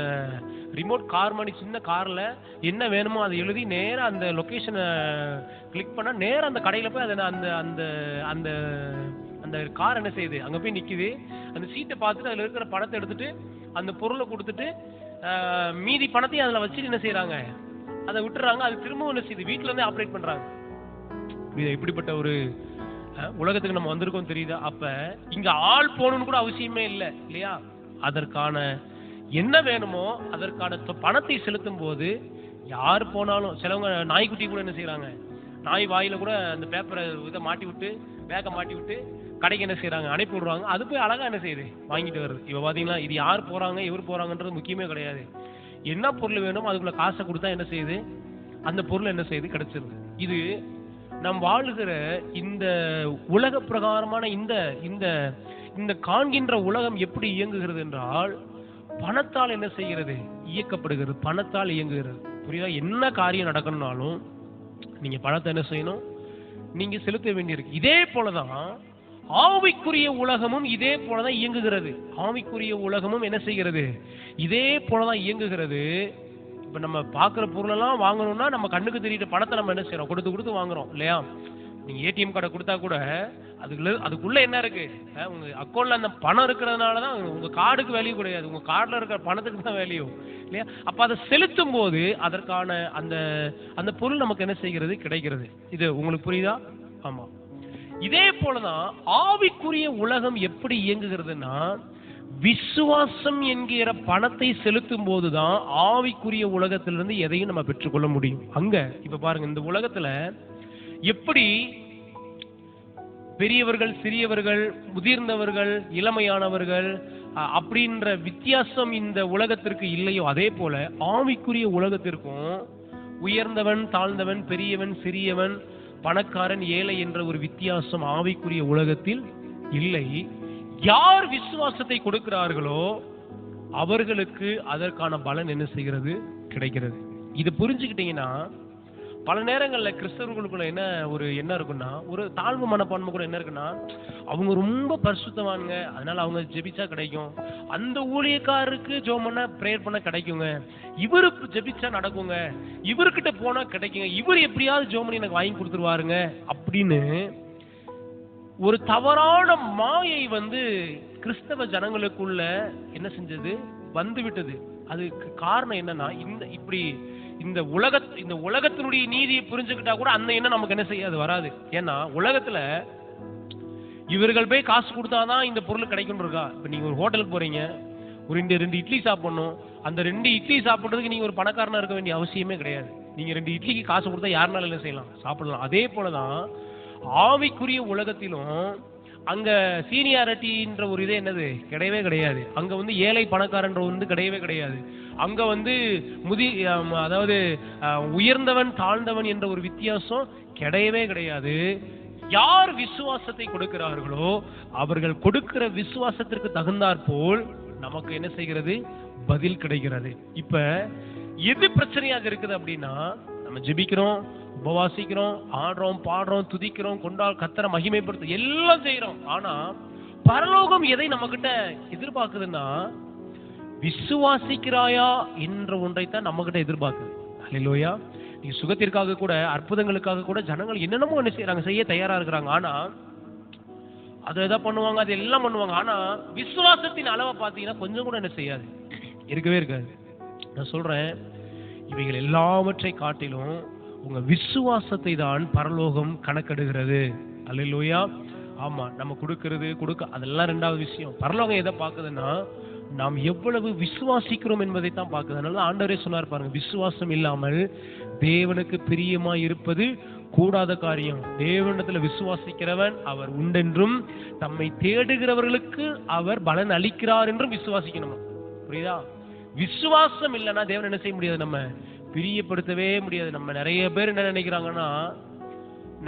ரிமோட் கார் மாதிரி சின்ன கார்ல என்ன வேணுமோ அதை எழுதி நேரா அந்த லொகேஷனை கிளிக் பண்ணா நேரா அந்த கடையில போய் அதை அந்த அந்த அந்த அந்த கார் என்ன செய்யுது, அங்க போய் நிக்குது. அந்த சீட்டை பார்த்துட்டு அதுல இருக்கிற பணத்தை எடுத்துட்டு அந்த பொருளை கொடுத்துட்டு மீதி பணத்தையும் அதுல வச்சுட்டு என்ன செய்யறாங்க, அதை விட்டுறாங்க. அது திரும்பவும் என்ன செய்யுது, வீட்டுல இருந்தே ஆப்ரேட் பண்றாங்க. இப்படிப்பட்ட ஒரு உலகத்துக்கு நம்ம வந்திருக்கோம், தெரியுதா? அப்ப இங்க ஆள் போகணும்னு கூட அவசியமே இல்லை, இல்லையா? அதற்கான என்ன வேணுமோ அதற்கான பணத்தை செலுத்தும் போது யார் போனாலும், சிலவங்க நாய்க்குட்டி கூட என்ன செய்யறாங்க, நாய் வாயில கூட அந்த பேப்பரை இதை மாட்டி விட்டு, பேக்கை மாட்டி விட்டு கடைக்கு என்ன செய்யறாங்க, அனுப்பி விடுறாங்க. அது போய் அழகா என்ன செய்யுது, வாங்கிட்டு வருது. இப்ப பாத்தீங்கன்னா இது யார் போறாங்க இவர் போறாங்கன்றது முக்கியமே கிடையாது. என்ன பொருள் வேணுமோ அதுக்குள்ள காசை கொடுத்தா என்ன செய்யுது, அந்த பொருள் என்ன செய்யுது, கிடைச்சிருது. இது நாம் வாழுகிற இந்த உலக பிரகாரமான இந்த காண்கின்ற உலகம் எப்படி இயங்குகிறது என்றால் பணத்தால் என்ன செய்கிறது, இயக்கப்படுகிறது, பணத்தால் இயங்குகிறது. புரியுதா? என்ன காரியம் நடக்கணும்னாலும் நீங்க பணத்தை என்ன செய்யணும், நீங்க செலுத்த வேண்டியிருக்கு. இதே போலதான் ஆவிக்குரிய உலகமும் இதே போலதான் இயங்குகிறது. ஆவிக்குரிய உலகமும் என்ன செய்கிறது, இதே போலதான் இயங்குகிறது. இப்ப நம்ம பாக்குற பொருளெல்லாம் வாங்கணும்னா நம்ம கண்ணுக்கு தெரியிற பணத்தை நம்ம என்ன செய்யறோம், கொடுத்து வாங்குறோம், இல்லையா? நீங்க ஏடிஎம் கார்டை கொடுத்தா கூட அதுக்குள்ள என்ன இருக்கு, உங்க அக்கௌண்ட்ல அந்த பணம் இருக்கிறதுனாலதான் உங்க கார்டுக்கு வேல்யூ கிடையாது, உங்க கார்டுல இருக்கிற பணத்துக்கு தான் வேல்யூ, இல்லையா? அப்ப அதை செலுத்தும் போது அதற்கான அந்த பொருள் நமக்கு என்ன செய்கிறது, கிடைக்கிறது. இது உங்களுக்கு புரியுதா? ஆமா. இதே போலதான் ஆவிக்குரிய உலகம் எப்படி இயங்குகிறதுனா விசுவாசம் என்கிற பணத்தை செலுத்தும் போதுதான் ஆவிக்குரிய உலகத்திலிருந்து எதையும் நம்ம பெற்றுக்கொள்ள முடியும். அங்க இப்ப பாருங்க, இந்த உலகத்துல எப்படி பெரியவர்கள், சிறியவர்கள், முதிர்ந்தவர்கள், இளமையானவர்கள் அப்படின்ற வித்தியாசம் இந்த உலகத்திற்கு இல்லையோ, அதே போல ஆவிக்குரிய உலகத்திற்கும் உயர்ந்தவன், தாழ்ந்தவன், பெரியவன், சிறியவன், பணக்காரன், ஏழை என்ற ஒரு வித்தியாசம் ஆவிக்குரிய உலகத்தில் இல்லை. யார் விசுவாசத்தை கொடுக்கிறார்களோ அவர்களுக்கு அதற்கான பலன் என்ன செய்கிறது, கிடைக்கிறது. இதை புரிஞ்சுக்கிட்டீங்கன்னா பல நேரங்கள்ல கிறிஸ்தவர்களுக்குள்ள என்ன இருக்குன்னா, ஒரு தாழ்வு மனப்பான்மை கூட என்ன இருக்குன்னா, அவங்க ரொம்ப பரிசுத்தவானுங்க, அதனால அவங்க ஜெபிச்சா கிடைக்கும், அந்த ஊழியக்காரருக்கு ஜெபம் பண்ண பிரேயர் பண்ண கிடைக்குங்க, இவருக்கு ஜெபிச்சா நடக்குங்க, இவர்கிட்ட போனா கிடைக்குங்க, இவர் எப்படியாவது ஜெபம் பண்ணி எனக்கு வாங்கி கொடுத்துருவாருங்க அப்படின்னு ஒரு தவறான மாயை கிறிஸ்தவ ஜனங்களுக்குள்ள என்ன செஞ்சது, வந்து விட்டது. அதுக்கு காரணம் என்னன்னா, இந்த உலகத்தினுடைய நீதியை புரிஞ்சுக்கிட்டா கூட அந்த எண்ணம் நமக்கு என்ன செய்யாது, வராது. ஏன்னா உலகத்துல இவர்கள் போய் காசு கொடுத்தாதான் இந்த பொருள் கிடைக்கும் இருக்கா? இப்ப நீங்க ஒரு ஹோட்டலுக்கு போறீங்க, ஒரு 2 இட்லி சாப்பிடணும், அந்த 2 இட்லி சாப்பிடுறதுக்கு நீங்க ஒரு பணக்காரனா இருக்க வேண்டிய அவசியமே கிடையாது. நீங்க 2 இட்லிக்கு காசு கொடுத்தா யாருனாலும் என்ன செய்யலாம், சாப்பிடலாம். அதே போலதான் ஆவிக்குரிய உலகத்திலும் அங்க சீனியாரிட்டின்ற ஒரு இதே என்னது, கிடையவே கிடையாது. அங்க ஏழை பணக்காரன்ற கிடையவே கிடையாது. அங்க வந்து அதாவது உயர்ந்தவன் தாழ்ந்தவன் என்ற ஒரு வித்தியாசம் கிடையவே கிடையாது. யார் விசுவாசத்தை கொடுக்கிறார்களோ அவர்கள் கொடுக்கிற விசுவாசத்திற்கு தகுந்தாற்போல் நமக்கு என்ன செய்கிறது? பதில் கிடைக்கிறது. இப்ப எது பிரச்சனையாக இருக்குது அப்படின்னா, நம்ம ஜெபிக்கிறோம், உபவாசிக்கிறோம், ஆடுறோம், பாடுறோம், துதிக்கிறோம், கொண்டால் கர்த்தரை மகிமைப்படுத்த எல்லாம் செய்யறோம். ஆனா பரலோகம் எதை நம்ம கிட்ட எதிர்பார்க்குதுன்னா, விசுவாசிக்கிறாயா என்ற ஒன்றைத்தான் நம்ம கிட்ட எதிர்பார்க்குது. அல்லேலூயா. நீ சுகத்திற்காக கூட, அற்புதங்களுக்காக கூட ஜனங்கள் என்னென்னமோ என்ன செய்யறாங்க, செய்ய தயாரா இருக்கிறாங்க. ஆனா அதை எதா பண்ணுவாங்க, அது எல்லாம் பண்ணுவாங்க. ஆனா விசுவாசத்தின் அளவை பார்த்தீங்கன்னா கொஞ்சம் கூட என்ன செய்யாது, இருக்கவே இருக்காது. நான் சொல்றேன், இவைகள் எல்லாவற்றை காட்டிலும் உங்க விசுவாசத்தை தான் பரலோகம் கணக்கெடுகிறது. அல்லேலூயா. ஆமா, நம்ம கொடுக்க அதெல்லாம் ரெண்டாவது விஷயம். பரலோகம் எதை பார்க்குதுன்னா, நாம் எவ்வளவு விசுவாசிக்கிறோம் என்பதை தான் பார்க்குது. அதனால ஆண்டவரே சொன்னார் பாருங்க, விசுவாசம் இல்லாமல் தேவனுக்கு பிரியமாய் இருப்பது கூடாத காரியம். தேவனிடத்துல விசுவாசிக்கிறவன் அவர் உண்டென்றும் தம்மை தேடுகிறவர்களுக்கு அவர் பலன் அளிக்கிறார் என்றும் விசுவாசிக்கணும். புரியுதா? விசுவாசம் இல்லைன்னா தேவன் என்ன செய்ய முடியாது, நம்ம பிரியப்படுத்தவே முடியாது. நம்ம நிறைய பேர் என்ன நினைக்கிறாங்கன்னா,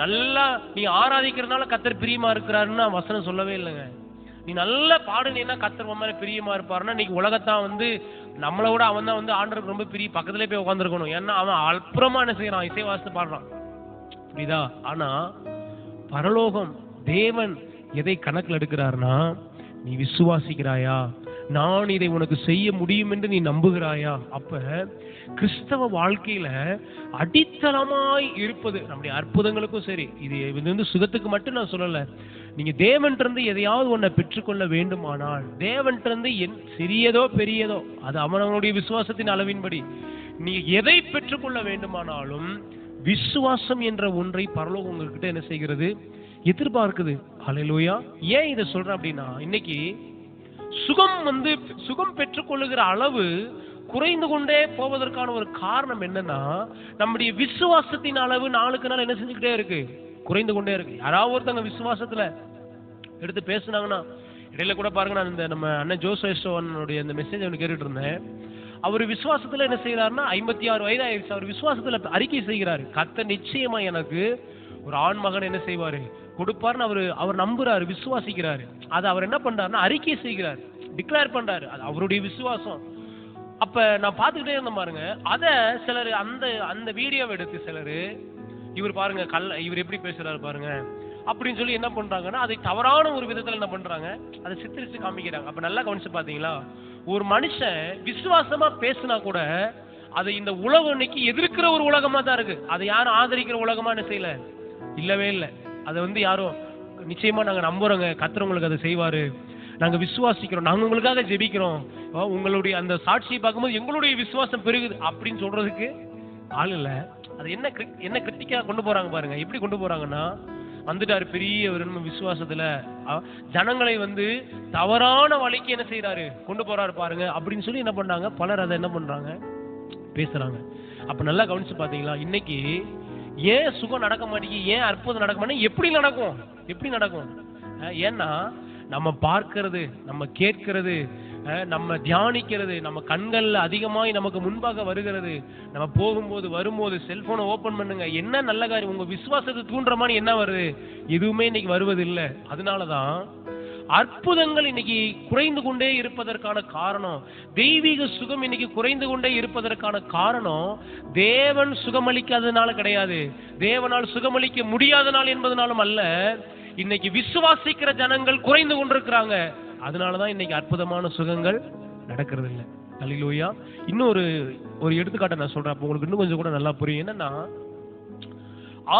நல்லா நீ ஆராதிக்கிறதுனால கர்த்தர் பிரியமா இருக்கிறாருன்னா வசனம் சொல்லவே இல்லைங்க. நீ நல்லா பாடுனீன்னா கர்த்தர் உன் மேல பிரியமா இருப்பாருன்னா, இன்னைக்கு உலகத்தான் வந்து நம்மளை விட அவன் தான் வந்து ஆண்டவருக்கு ரொம்ப பிரிய பக்கத்துலேயே போய் உட்காந்துருக்கணும். ஏன்னா அவன் அப்புறமா என்ன செய்யறான், இசை வாசித்து பாடுறான். புரியுதா? ஆனா பரலோகம் தேவன் எதை கணக்கில் எடுக்கிறார்னா, நீ விசுவாசிக்கிறாயா, நான் இதை உனக்கு செய்ய முடியும் என்று நீ நம்புகிறாயா? அப்ப கிறிஸ்தவ வாழ்க்கையில அடித்தளமாய் இருப்பது நம்முடைய அற்புதங்களுக்கும் சரி, இது வந்து சுகத்துக்கு மட்டும் நான் சொல்லல. நீங்க தேவன்கிட்ட எதையாவது ஒன்றை பெற்றுக்கொள்ள வேண்டுமானால், தேவன்கிட்ட சிறியதோ பெரியதோ அது அவனுடைய விசுவாசத்தின் அளவின்படி நீங்க எதை பெற்றுக்கொள்ள வேண்டுமானாலும் விசுவாசம் என்ற ஒன்றை பரலோகம் உங்ககிட்ட என்ன செய்கிறது, எதிர்பார்க்குது. ஹல்லேலூயா. ஏன் இதை சொல்றேன் அப்படின்னா, இன்னைக்கு சுகம் பெற்றுக்கொள்ளுகிற அளவு குறைந்து கொண்டே போவதற்கான ஒரு காரணம் என்னன்னா, நம்முடைய விசுவாசத்தின் அளவு நாளுக்கு நாள் என்ன செஞ்சுக்கிட்டே இருக்கு, குறைந்து கொண்டே இருக்கு. யாராவது ஒருத்தங்க விசுவாசத்துல எடுத்து பேசுனாங்கன்னா, இடையில கூட பாருங்க, நான் இந்த நம்ம அண்ணன் ஜோசேஷனுடைய இந்த மெசேஜ் அவனு கேட்டுட்டு இருந்தேன். அவர் விசுவாசத்துல என்ன செய்யறாருன்னா, 56 வயது ஆயிடுச்சு. அவர் விசுவாசத்துல அறிக்கை செய்கிறாரு, கர்த்தர் நிச்சயமா எனக்கு ஒரு ஆண் மகன் என்ன செய்வாரு, கொடுப்பாருன்னு அவர் நம்புறாரு, விசுவாசிக்கிறாரு. அதை அவர் என்ன பண்றாருன்னா அறிக்கை செய்கிறார், டிக்ளேர் பண்றாரு. அது அவருடைய விசுவாசம். அப்ப நான் பார்த்துக்கிட்டே இருந்தேன் பாருங்க. அதை சிலர் அந்த வீடியோவை எடுத்து சிலர், இவர் பாருங்க இவர் எப்படி பேசுறாரு பாருங்க அப்படின்னு சொல்லி என்ன பண்றாங்கன்னா, அதை தவறான ஒரு விதத்துல என்ன பண்றாங்க, அதை சித்தரிச்சு காமிக்கிறாங்க. அப்ப நல்லா கவனிச்சு பாத்தீங்களா, ஒரு மனுஷன் விசுவாசமா பேசினா கூட அது இந்த உலகம் இன்னைக்கு எதிர்க்கிற ஒரு உலகமா தான் இருக்கு. அதை யாரும் ஆதரிக்கிற உலகமா என்ன செய்யல, இல்லவே இல்லை. அதை வந்து யாரும் நிச்சயமா நாங்க நம்புறோங்க, கர்த்தர் உங்களுக்கு அதை செய்வாரு, நாங்க விசுவாசிக்கிறோம், நாங்க உங்களுக்காக ஜெபிக்கிறோம், உங்களுடைய அந்த சாட்சியை பார்க்கும்போது எங்களுடைய விசுவாசம் பெருகுது அப்படின்னு சொல்றதுக்கு ஆள் இல்ல. அது என்ன கிரிட்டிக்கா கொண்டு போறாங்க பாருங்க. எப்படி கொண்டு போறாங்கன்னா, வந்துட்டாரு பெரிய ஒரு விசுவாசத்துல ஜனங்களை வந்து தவறான வழிக்கு என்ன செய்யறாரு, கொண்டு போறாரு பாருங்க அப்படின்னு சொல்லி என்ன பண்றாங்க, பலர் அதை என்ன பண்றாங்க, பேசுறாங்க. அப்ப நல்லா கவனிச்சு பாத்தீங்களா, இன்னைக்கு ஏன் சுகம் நடக்க மாட்டேங்குது, ஏன் அற்புதம் நடக்க மாட்டேங்குது, எப்படி நடக்கும்? ஏன்னா நம்ம பார்க்கிறது, நம்ம கேட்கிறது, நம்ம தியானிக்கிறது, நம்ம கண்கள்ல அதிகமாய் நமக்கு முன்பாக வருகிறது. நம்ம போகும்போது வரும்போது செல்போனை ஓபன் பண்ணுங்க, என்ன நல்ல காரியம், உங்க விசுவாசத்தை தூண்டுற மாதிரி என்ன வருது, எதுவுமே இன்னைக்கு வருவது இல்லை. அதனாலதான் அற்புதங்கள் இன்னைக்கு குறைந்து கொண்டே இருப்பதற்கான காரணம், தெய்வீக சுகம் இன்னைக்கு குறைந்து கொண்டே இருப்பதற்கான காரணம் தேவன் சுகமளிக்காதனால கிடையாது, தேவனால் சுகமளிக்க முடியாதனால் என்பதனாலும் அல்ல. இன்னைக்கு விசுவாசிக்கிற ஜனங்கள் குறைந்து கொண்டிருக்கிறாங்க. அதனாலதான் இன்னைக்கு அற்புதமான சுகங்கள் நடக்கிறது இல்லை. அல்லேலூயா. இன்னொரு எடுத்துக்காட்டை நான் சொல்றேன், அப்ப உங்களுக்கு இன்னும் கொஞ்சம் கூட நல்லா புரியும். என்னன்னா,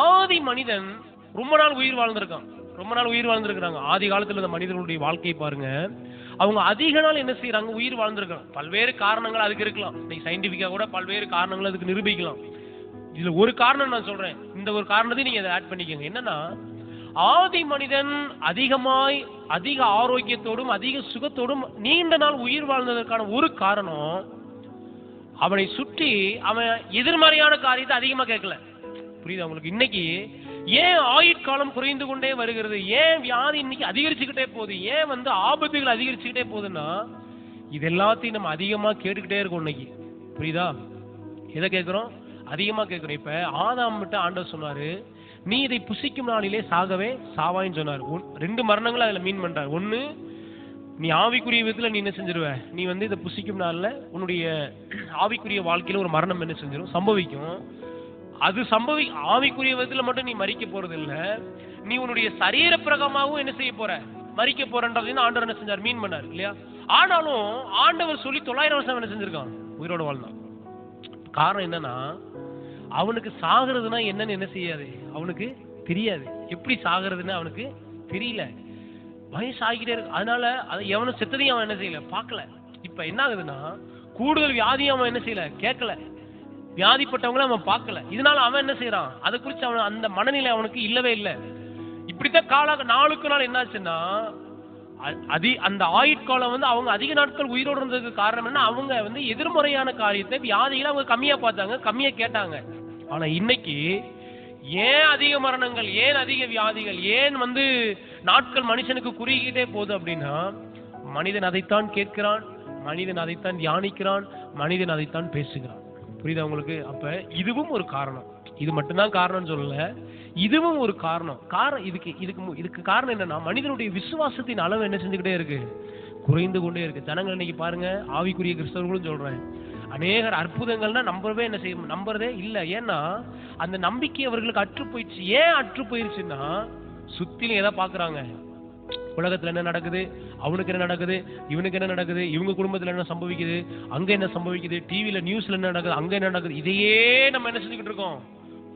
ஆதி மனிதன் ரொம்ப நாள் உயிர் வாழ்ந்திருக்கிறாங்க. ஆதி காலத்துல இந்த மனிதர்களுடைய வாழ்க்கை பாருங்க, அவங்க அதிக நாள் என்ன செய்யறாங்க, உயிர் வாழ்ந்திருக்காங்க. பல்வேறு காரணங்கள் அதுக்கு இருக்கலாம், இன்னைக்கு சயின்டிபிக்கா கூட பல்வேறு காரணங்கள் அதுக்கு நிரூபிக்கலாம். இதுல ஒரு காரணம் நான் சொல்றேன், இந்த ஒரு காரணத்தையும் நீங்க அதை ஆட் பண்ணிக்கோங்க. என்னன்னா, ஆதி மனிதன் அதிக ஆரோக்கியத்தோடும் அதிக சுகத்தோடும் நீண்ட நாள் உயிர் வாழ்ந்ததற்கான ஒரு காரணம், அவனை சுற்றி அவன் எதிர்மறையான காரியத்தை அதிகமா கேட்கல. புரியுதா உங்களுக்கு? இன்னைக்கு ஏன் ஆயுட்காலம் குறைந்து கொண்டே வருகிறது, ஏன் வியாதி இன்னைக்கு அதிகரிச்சுக்கிட்டே போகுது, ஏன் வந்து ஆபத்துகள் அதிகரிச்சுக்கிட்டே போகுதுன்னா, இது எல்லாத்தையும் நம்ம அதிகமா கேட்டுக்கிட்டே இருக்கோம் இன்னைக்கு. புரியுதா? எதை கேட்கிறோம்? அதிகமா கேட்கிறோம். இப்ப ஆதாம் விட்டு ஆண்டவர் சொன்னாரு, நீ இதை புசிக்கும் நாளிலே சாகவே சாவாயின்னு சொன்னார். 2 மரணங்களை அதுல மீன் பண்றாரு. ஒண்ணு, நீ ஆவிக்குரிய விதத்துல நீ என்ன செஞ்சிருவ, நீ இதை புசிக்கும் நாள்ல உன்னுடைய ஆவிக்குரிய வாழ்க்கையில ஒரு மரணம் என்ன செஞ்சிடும், சம்பவிக்கும். அது ஆவிக்குரிய விதத்துல மட்டும் நீ மரிக்க போறது இல்ல, நீ உன்னுடைய சரீர பிரகமாகவும் என்ன செய்ய போற, மரிக்க போறன்றதையும் ஆண்டவர் என்ன செஞ்சார், மீன் பண்ணார் இல்லையா? ஆனாலும் ஆண்டவர் சொல்லி 900 வருஷம் என்ன செஞ்சிருக்கான், உயிரோட வாழ்ந்தான். காரணம் என்னன்னா, அவனுக்கு சாகிறதுனா என்னன்னு என்ன செய்யாது, அவனுக்கு தெரியாது. எப்படி சாகிறதுன்னு அவனுக்கு தெரியல. வயசாகிட்டே இருக்கு. அதனால அதை எவனும் செத்ததையும் அவன் என்ன செய்யல, பார்க்கல. இப்ப என்ன ஆகுதுன்னா, கூடுதல் வியாதியும் அவன் என்ன செய்யல, கேட்கல. வியாதிப்பட்டவங்கள அவன் பார்க்கல. இதனால அவன் என்ன செய்யறான், அதை குறித்து அவன் அந்த மனநிலை அவனுக்கு இல்லவே இல்லை. இப்படித்தான் நாளுக்கு நாள் என்னாச்சுன்னா, அந்த ஆயுட்காலம் அவங்க அதிக நாட்கள் உயிரோடு இருந்ததுக்கு காரணம் என்ன, அவங்க எதிர்மறையான காரியத்தை, வியாதிகளை அவங்க கம்மியா பார்த்தாங்க, கம்மியா கேட்டாங்க. ஆனா இன்னைக்கு ஏன் அதிக மரணங்கள், ஏன் அதிக வியாதிகள், ஏன் நாட்கள் மனுஷனுக்கு குறுகிட்டே போகுது அப்படின்னா, மனிதன் அதைத்தான் கேட்கிறான், மனிதன் அதைத்தான் தியானிக்கிறான், மனிதன் அதைத்தான் பேசுகிறான். புரியுதா உங்களுக்கு? அப்ப இதுவும் ஒரு காரணம். இது மட்டும்தான் காரணம் சொல்லல, இதுவும் ஒரு காரணம். இதுக்கு காரணம் என்னன்னா, மனிதனுடைய விசுவாசத்தின் அளவு என்ன செஞ்சுக்கிட்டே இருக்கு, குறைந்து கொண்டே இருக்கு. ஜனங்கள் இன்னைக்கு பாருங்க, ஆவிக்குரிய கிறிஸ்தவர்களும் சொல்றேன், அநேகர் அற்புதங்கள்னா நம்புறதே இல்லை. ஏன்னா அந்த நம்பிக்கை அவர்களுக்கு அற்று போயிடுச்சு. ஏன் அற்று போயிருச்சுன்னா, சுத்திலும் எதை பாக்குறாங்க, உலகத்துல என்ன நடக்குது, அவனுக்கு என்ன நடக்குது, இவனுக்கு என்ன நடக்குது, இவங்க குடும்பத்துல என்ன சம்பவிக்குது, அங்க என்ன சம்பவிக்குது, டிவில நியூஸ்ல என்ன நடக்குது, அங்க என்ன நடக்குது, இதையே நம்ம என்ன செஞ்சுக்கிட்டு இருக்கோம்,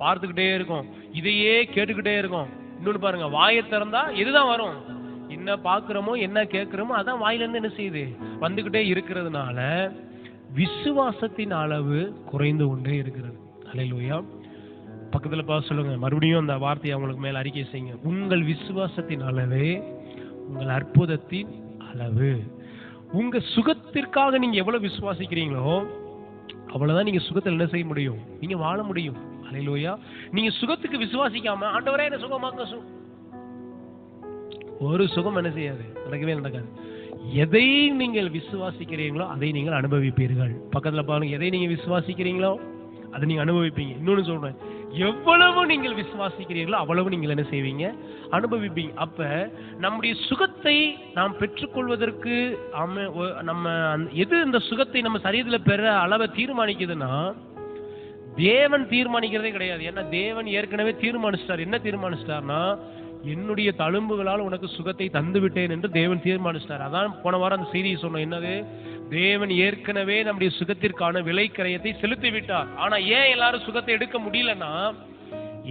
பார்த்துக்கிட்டே இருக்கோம், இதையே கேட்டுக்கிட்டே இருக்கோம். இன்னொன்னு பாருங்க, வாயை திறந்தா எதுதான் வரும், என்ன பாக்குறோமோ என்ன கேட்கிறோமோ அதான் வாயில இருந்து என்ன செய்யுது, வந்துகிட்டே இருக்கிறதுனால விசுவாசத்தின் அளவு குறைந்து கொண்டே இருக்கிறது. அல்லேலூயா. பக்கத்துல பார்த்து சொல்லுங்க, மறுபடியும் அந்த வார்த்தையை அவங்களுக்கு மேல அறிக்கை செய்யுங்க. உங்கள் விசுவாசத்தின் அளவே உங்கள் அற்புதத்தின் அளவு. உங்க சுகத்திற்காக நீங்க எவ்வளவு விசுவாசிக்கிறீங்களோ அவ்வளவுதான் நீங்க சுகத்தில் என்ன செய்ய முடியும், நீங்க வாழ முடியும். அல்லேலூயா. நீங்க சுகத்துக்கு விசுவாசிக்காம, ஆண்டவரே என்ன சுகமாக்க, ஒரு சுகம் என்ன செய்யாது, நடக்கவே நடக்காது. எதை நீங்கள் விசுவாசிக்கிறீங்களோ அதை நீங்கள் அனுபவிப்பீர்கள். பக்கத்துல பாருங்க, எதை நீங்க விசுவாசிக்கிறீங்களோ அதை நீங்க அனுபவிப்பீங்க. இன்னொன்னு சொல்றேன், எவ்வளவு நீங்கள் விசுவாசிக்கிறீர்களோ அவ்வளவு நீங்கள் என்ன செய்வீங்க, அனுபவிப்பீங்க. அப்ப நம்முடைய சுகத்தை நாம் பெற்றுக்கொள்வதற்கு நம்ம எது இந்த சுகத்தை நம்ம சரீரத்தில் பெற அளவை தீர்மானிக்குதுன்னா, தேவன் தீர்மானிக்கிறதே கிடையாது. ஏன்னா தேவன் ஏற்கனவே தீர்மானிச்சிட்டார். என்ன தீர்மானிச்சிட்டார்னா, என்னுடைய தழும்புகளால் உனக்கு சுகத்தை தந்து விட்டேன் என்று தேவன் தீர்மானிச்சிட்டார். அதான் போன வாரம் அந்த செய்தியை சொன்னோம். என்னது, தேவன் ஏற்கனவே நம்முடைய சுகத்திற்கான விலை கிரயத்தை செலுத்தி விட்டார். ஆனா ஏன் எல்லாரும் சுகத்தை எடுக்க முடியலன்னா,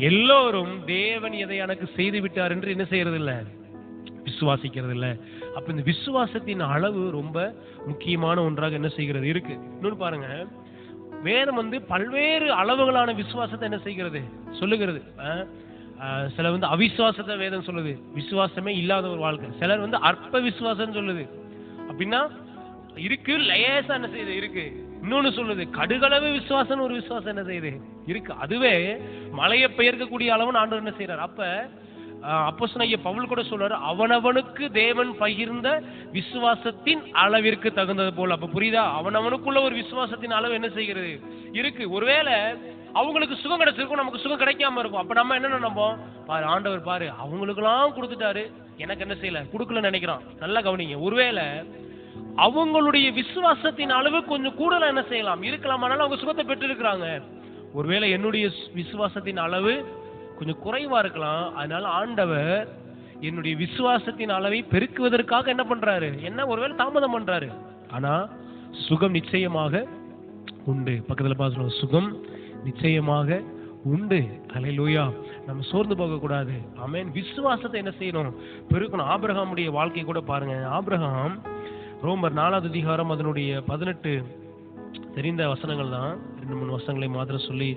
எல்லோரும் தேவன் எதை எனக்கு செய்து விட்டார் என்று என்ன செய்யறது இல்ல, விசுவாசிக்கிறது இல்ல. அப்ப இந்த விசுவாசத்தின் அளவு ரொம்ப முக்கியமான ஒன்றாக என்ன செய்கிறது இருக்கு. இன்னொன்னு பாருங்க, வேதம் பல்வேறு அளவுகளான விசுவாசத்தை என்ன செய்கிறது, சொல்லுகிறது. சில அவிசுவாசத்தை வேதம் சொல்லுது, விசுவாசமே இல்லாத ஒரு வாழ்க்கை. சிலர் அற்ப விசுவாசம் சொல்லுது. அப்படின்னா இருக்கு, லேசா என்ன செய்யுது இருக்கு. இன்னொன்னு சொல்லுது, கடுகளவு விசுவாசம் ஒரு விசுவாசம் என்ன செய்யுது இருக்கு. அதுவே மலையை பெயர்க்கக்கூடிய அளவுன்னு ஆண்டவர் என்ன செய்யறாரு. அப்ப அப்போஸ்தலனாகிய பவுல் கூட சொல்றாரு, அவனவனுக்கு தேவன் பகிர்ந்த விசுவாசத்தின் அளவிற்கு தகுந்தது போல. அப்ப புரியுதா, அவனவனுக்குள்ள ஒரு விசுவாசத்தின் அளவு என்ன செய்கிறது இருக்கு. ஒருவேளை அவங்களுக்கு சுகம் கிடைச்சிருக்கும், நமக்கு சுகம் கிடைக்காம இருக்கும். அப்ப நம்ம என்ன நினைப்போம், பாரு ஆண்டவர் பாரு அவங்களுக்கு எல்லாம் கொடுத்துட்டாரு, எனக்கு என்ன செய்யல, கொடுக்கல நினைக்கிறான். நல்லா கவனிங்க, ஒருவேளை அவங்களுடைய விசுவாசத்தின் அளவு கொஞ்சம் கூடுதலா என்ன செய்யலாம் இருக்கலாம், ஆனாலும் அவங்க சுகத்தை பெற்று இருக்கிறாங்க. ஒருவேளை என்னுடைய விசுவாசத்தின் அளவு கொஞ்சம் குறைவா இருக்கலாம். அதனால ஆண்டவர் என்னுடைய விசுவாசத்தின் அளவை பெருக்குவதற்காக என்ன பண்றாரு, என்ன ஒருவேளை தாமதம் பண்றாரு. ஆனா சுகம் நிச்சயமாக உண்டு. பக்கத்துல பார்த்து, சுகம் நிச்சயமாக உண்டு. அல்லேலூயா. நம்ம சோர்ந்து போக கூடாது. ஆமென். விசுவாசத்தை என்ன செய்யணும், பெருக்கணும். ஆபிரகாமுடைய வாழ்க்கை கூட பாருங்க. ஆபிரகாம் ரோமர் 4வது அதிகாரம் அதனுடைய 18 தெரிந்த வசனங்கள் தான், 2-3 வசனங்களை மாத்திரம் சொல்லி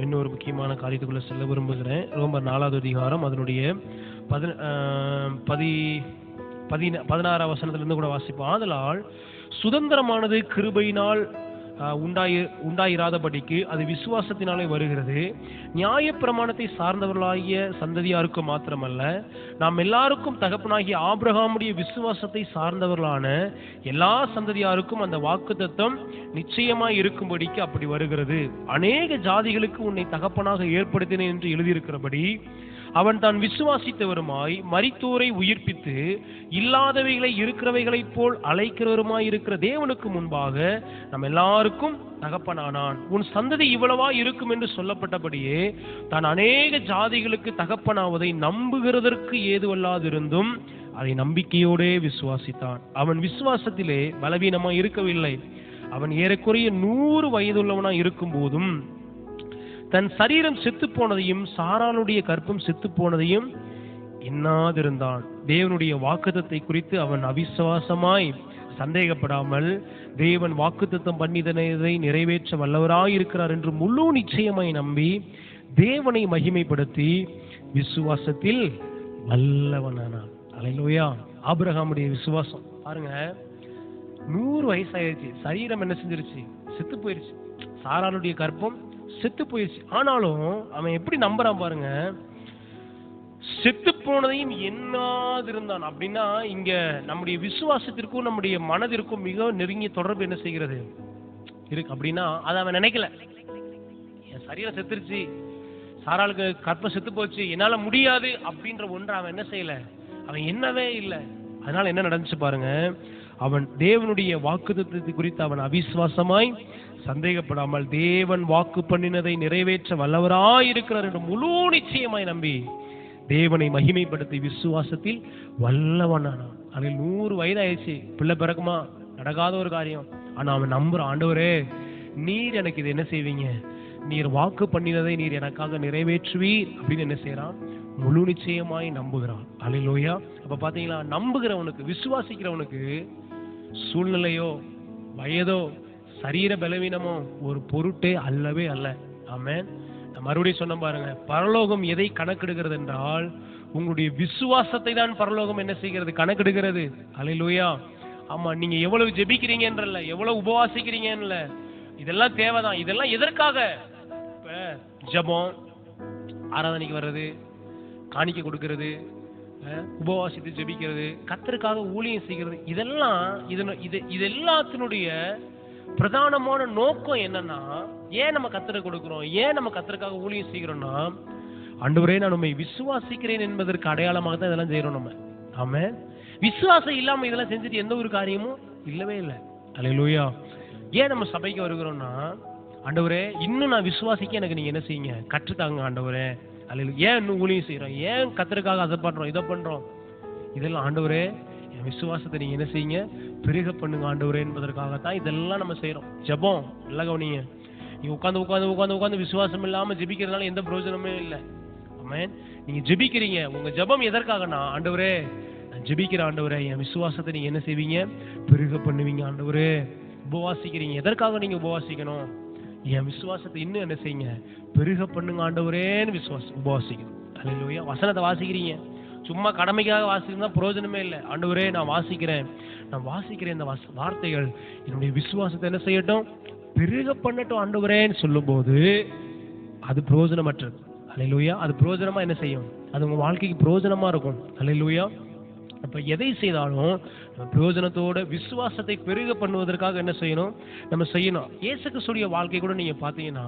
இன்னொரு முக்கியமான காரியத்துக்குள்ள செல்ல விரும்புகிறேன். ரோமர் 4வது அதிகாரம் அதனுடைய 16 வசனத்திலிருந்து கூட வாசிப்போம். ஆதலால் சுதந்திரமானது கிருபையினால் உண்டாயிராதபடிக்கு அது விசுவாசத்தினாலே வருகிறது. நியாயப்பிரமாணத்தை சார்ந்தவர்களாகிய சந்ததியாருக்கு மாத்திரமல்ல, நாம் எல்லாருக்கும் தகப்பனாகிய ஆபிரகாமுடைய விசுவாசத்தை சார்ந்தவர்களான எல்லா சந்ததியாருக்கும் அந்த வாக்குத்தத்தம் நிச்சயமாய் இருக்கும்படிக்கு அப்படி வருகிறது. அநேக ஜாதிகளுக்கு உன்னை தகப்பனாக ஏற்படுத்தினேன் என்று எழுதியிருக்கிறபடி அவன் தான் விசுவாசித்தவருமாய் மரித்தோரை உயிர்ப்பித்து இல்லாதவைகளை இருக்கிறவைகளைப் போல் அழைக்கிறவருமாய் இருக்கிற தேவனுக்கு முன்பாக நம் எல்லாருக்கும் தகப்பனானான். உன் சந்ததி இவ்வளவா இருக்கும் என்று சொல்லப்பட்டபடியே தான் அநேக ஜாதிகளுக்கு தகப்பனாவதை நம்புகிறதற்கு ஏதுவல்லாதிருந்தும் அதை நம்பிக்கையோடே விசுவாசித்தான். அவன் விசுவாசத்திலே பலவீனமாய் இருக்கவில்லை. அவன் ஏறக்குறைய 100 வயதுள்ளவனாய் இருக்கும் போதும் தன் சரீரம் செத்து போனதையும் சாராளுடைய கற்பம் செத்து போனதையும் எண்ணாதிருந்தான். தேவனுடைய வாக்குத்தத்தை குறித்து அவன் அவிசுவாசமாய் சந்தேகப்படாமல் தேவன் வாக்குத்தத்தம் பண்ணியதை நிறைவேற்ற வல்லவராய் இருக்கிறார் என்று முழு நிச்சயமாய் நம்பி தேவனை மகிமைப்படுத்தி விசுவாசத்தில் வல்லவனானான். அல்லேலூயா. ஆபிரகாமுடைய விசுவாசம் பாருங்க, 100 வயசாயிருச்சு, சரீரம் என்ன செஞ்சிருச்சு, செத்து போயிருச்சு, சாராளுடைய கற்பம் செத்து போயிருச்சு. ஆனாலும் அவன் எப்படி நம்புறான் பாருங்க, செத்து போனதையும் எண்ணாதிருந்தான். அப்படின்னா இங்க நம்முடைய விசுவாசத்திற்கும் நம்முடைய மனதிற்கும் மிக நெருங்கிய தொடர்பு என்ன செய்கிறது இருக்கு. அப்படின்னா அதை அவன் நினைக்கல, என் சரீரம் செத்துருச்சு, சாராளுக்கு கற்பம் செத்து போச்சு, என்னால முடியாது அப்படின்ற ஒன்று அவன் என்ன செய்யல, அவன் எண்ணவே இல்லை. அதனால என்ன நடந்துச்சு பாருங்க, அவன் தேவனுடைய வாக்குத்தத்தத்தை குறித்து அவன் அவிசுவாசமாய் சந்தேகப்படாமல் தேவன் வாக்கு பண்ணினதை நிறைவேற்ற வல்லவராய் இருக்கிறார் என்று முழு நிச்சயமாய் நம்பி தேவனை மகிமைப்படுத்தி விசுவாசத்தில் வல்லவனானான். அதில் 100 வயதாயிடுச்சு, பிள்ளை பிறக்குமா, நடக்காத ஒரு காரியம். ஆனா அவன் நம்புறான், ஆண்டவரே நீர் எனக்கு இது என்ன செய்வீங்க, நீர் வாக்கு பண்ணினதை நீர் எனக்காக நிறைவேற்றுவீர் அப்படின்னு என்ன செய்யறான், முழு நிச்சயமாய் நம்புகிறான். அல்லேலூயா. அப்ப பாத்தீங்களா, நம்புகிறவனுக்கு விசுவாசிக்கிறவனுக்கு சூழ்நிலையோ வயதோ சரீர பலவீனமோ ஒரு பொருட்டே அல்லவே அல்ல. ஆமென். நான் மறுபடியும் சொன்ன பாருங்க, பரலோகம் எதை கணக்கெடுக்கிறது என்றால் உங்களுடைய விசுவாசத்தை தான் பரலோகம் என்ன செய்கிறது, கணக்கெடுக்கிறது. அல்லேலூயா. ஆமா, நீங்க எவ்வளவு ஜெபிக்கிறீங்கன்றல்ல, எவ்வளவு உபவாசிக்கிறீங்கன்னு, இதெல்லாம் தேவைதான். இதெல்லாம் எதற்காக? இப்ப ஜெபம், ஆராதனைக்கு வர்றது, காணிக்கை கொடுக்கிறது, உபவாசித்து ஜெபிக்கிறது, கர்த்தருக்காக ஊழியம் செய்கிறது, இதெல்லாம் இது எல்லாத்தினுடைய பிரதானமான நோக்கம் என்னன்னா, ஏன் நம்ம கர்த்தருக்கு கொடுக்கிறோம், ஏன் நம்ம கர்த்தருக்காக ஊழியம் செய்கிறோம்னா, ஆண்டவரே நான் உம்மை விசுவாசிக்கிறேன் என்பதற்கு அடையாளமாக தான் இதெல்லாம் செய்யறோம் நம்ம. ஆமென். விசுவாசம் இல்லாம இதெல்லாம் செஞ்சுட்டு எந்த ஒரு காரியமும் இல்லவே இல்லை. அல்லேலூயா. ஏன் நம்ம சபைக்கு வருகிறோம்னா, ஆண்டவரே இன்னும் நான் விசுவாசிக்க எனக்கு நீங்க என்ன செய்யுங்க, கற்றுத்தாங்க ஆண்டவரே. அல்லேலூயா. ஏன் இன்னும் ஊழியம் செய்யறோம், ஏன் கர்த்தருக்காக அதை பண்றோம் இதை பண்றோம், இதெல்லாம் ஆண்டவரே என் விசுவாசத்தை நீங்க என்ன செய்யுங்க, பெருக பண்ணுங்க ஆண்டவரே என்பதற்காகத்தான் இதெல்லாம் நம்ம செய்யறோம். ஜெபம் நல்லா கவனிங்க. நீங்க உட்காந்து உட்காந்து உட்காந்து உட்காந்து விசுவாசம் இல்லாம ஜெபிக்கிறதுனால எந்த பிரயோஜனமே இல்லை. ஆமென். நீங்க ஜெபிக்கிறீங்க, உங்க ஜெபம் எதற்காகனா, ஆண்டவரே நான் ஜெபிக்கிற ஆண்டவரே என் விசுவாசத்தை நீங்க என்ன செய்வீங்க, பெருக பண்ணுவீங்க ஆண்டவரே. உபவாசிக்கிறீங்க, எதற்காக நீங்க உபவாசிக்கணும், என் விசுவாசத்தை இன்னும் என்ன செய்யுங்க, பெருக பண்ணுங்க ஆண்டவரேன்னு உபவாசிக்கணும். அல்லேலூயா. வசனத்தை வாசிக்கிறீங்க, சும்மா கடமைக்காக வாசிக்கிறதா பிரயோஜனமே இல்லை. ஆண்டவரே நான் வாசிக்கிறேன் இந்த வார்த்தைகள் என்னுடைய விசுவாசத்தை என்ன செய்யட்டும், பெருக பண்ணட்டும் ஆண்டவரேன்னு சொல்லும் போது அது பிரயோஜனமற்றது. அல்லேலூயா. அது பிரயோஜனமா என்ன செய்யும், அது உங்க வாழ்க்கைக்கு பிரயோஜனமா இருக்கும். அல்லேலூயா. அப்ப எதை செய்தாலும் பிரயோஜனத்தோட விசுவாசத்தை பெருக பண்ணுவதற்காக என்ன செய்யணும், நம்ம செய்யணும். இயேசு கிறிஸ்துவின் வாழ்க்கை கூட நீங்க பாத்தீங்கன்னா,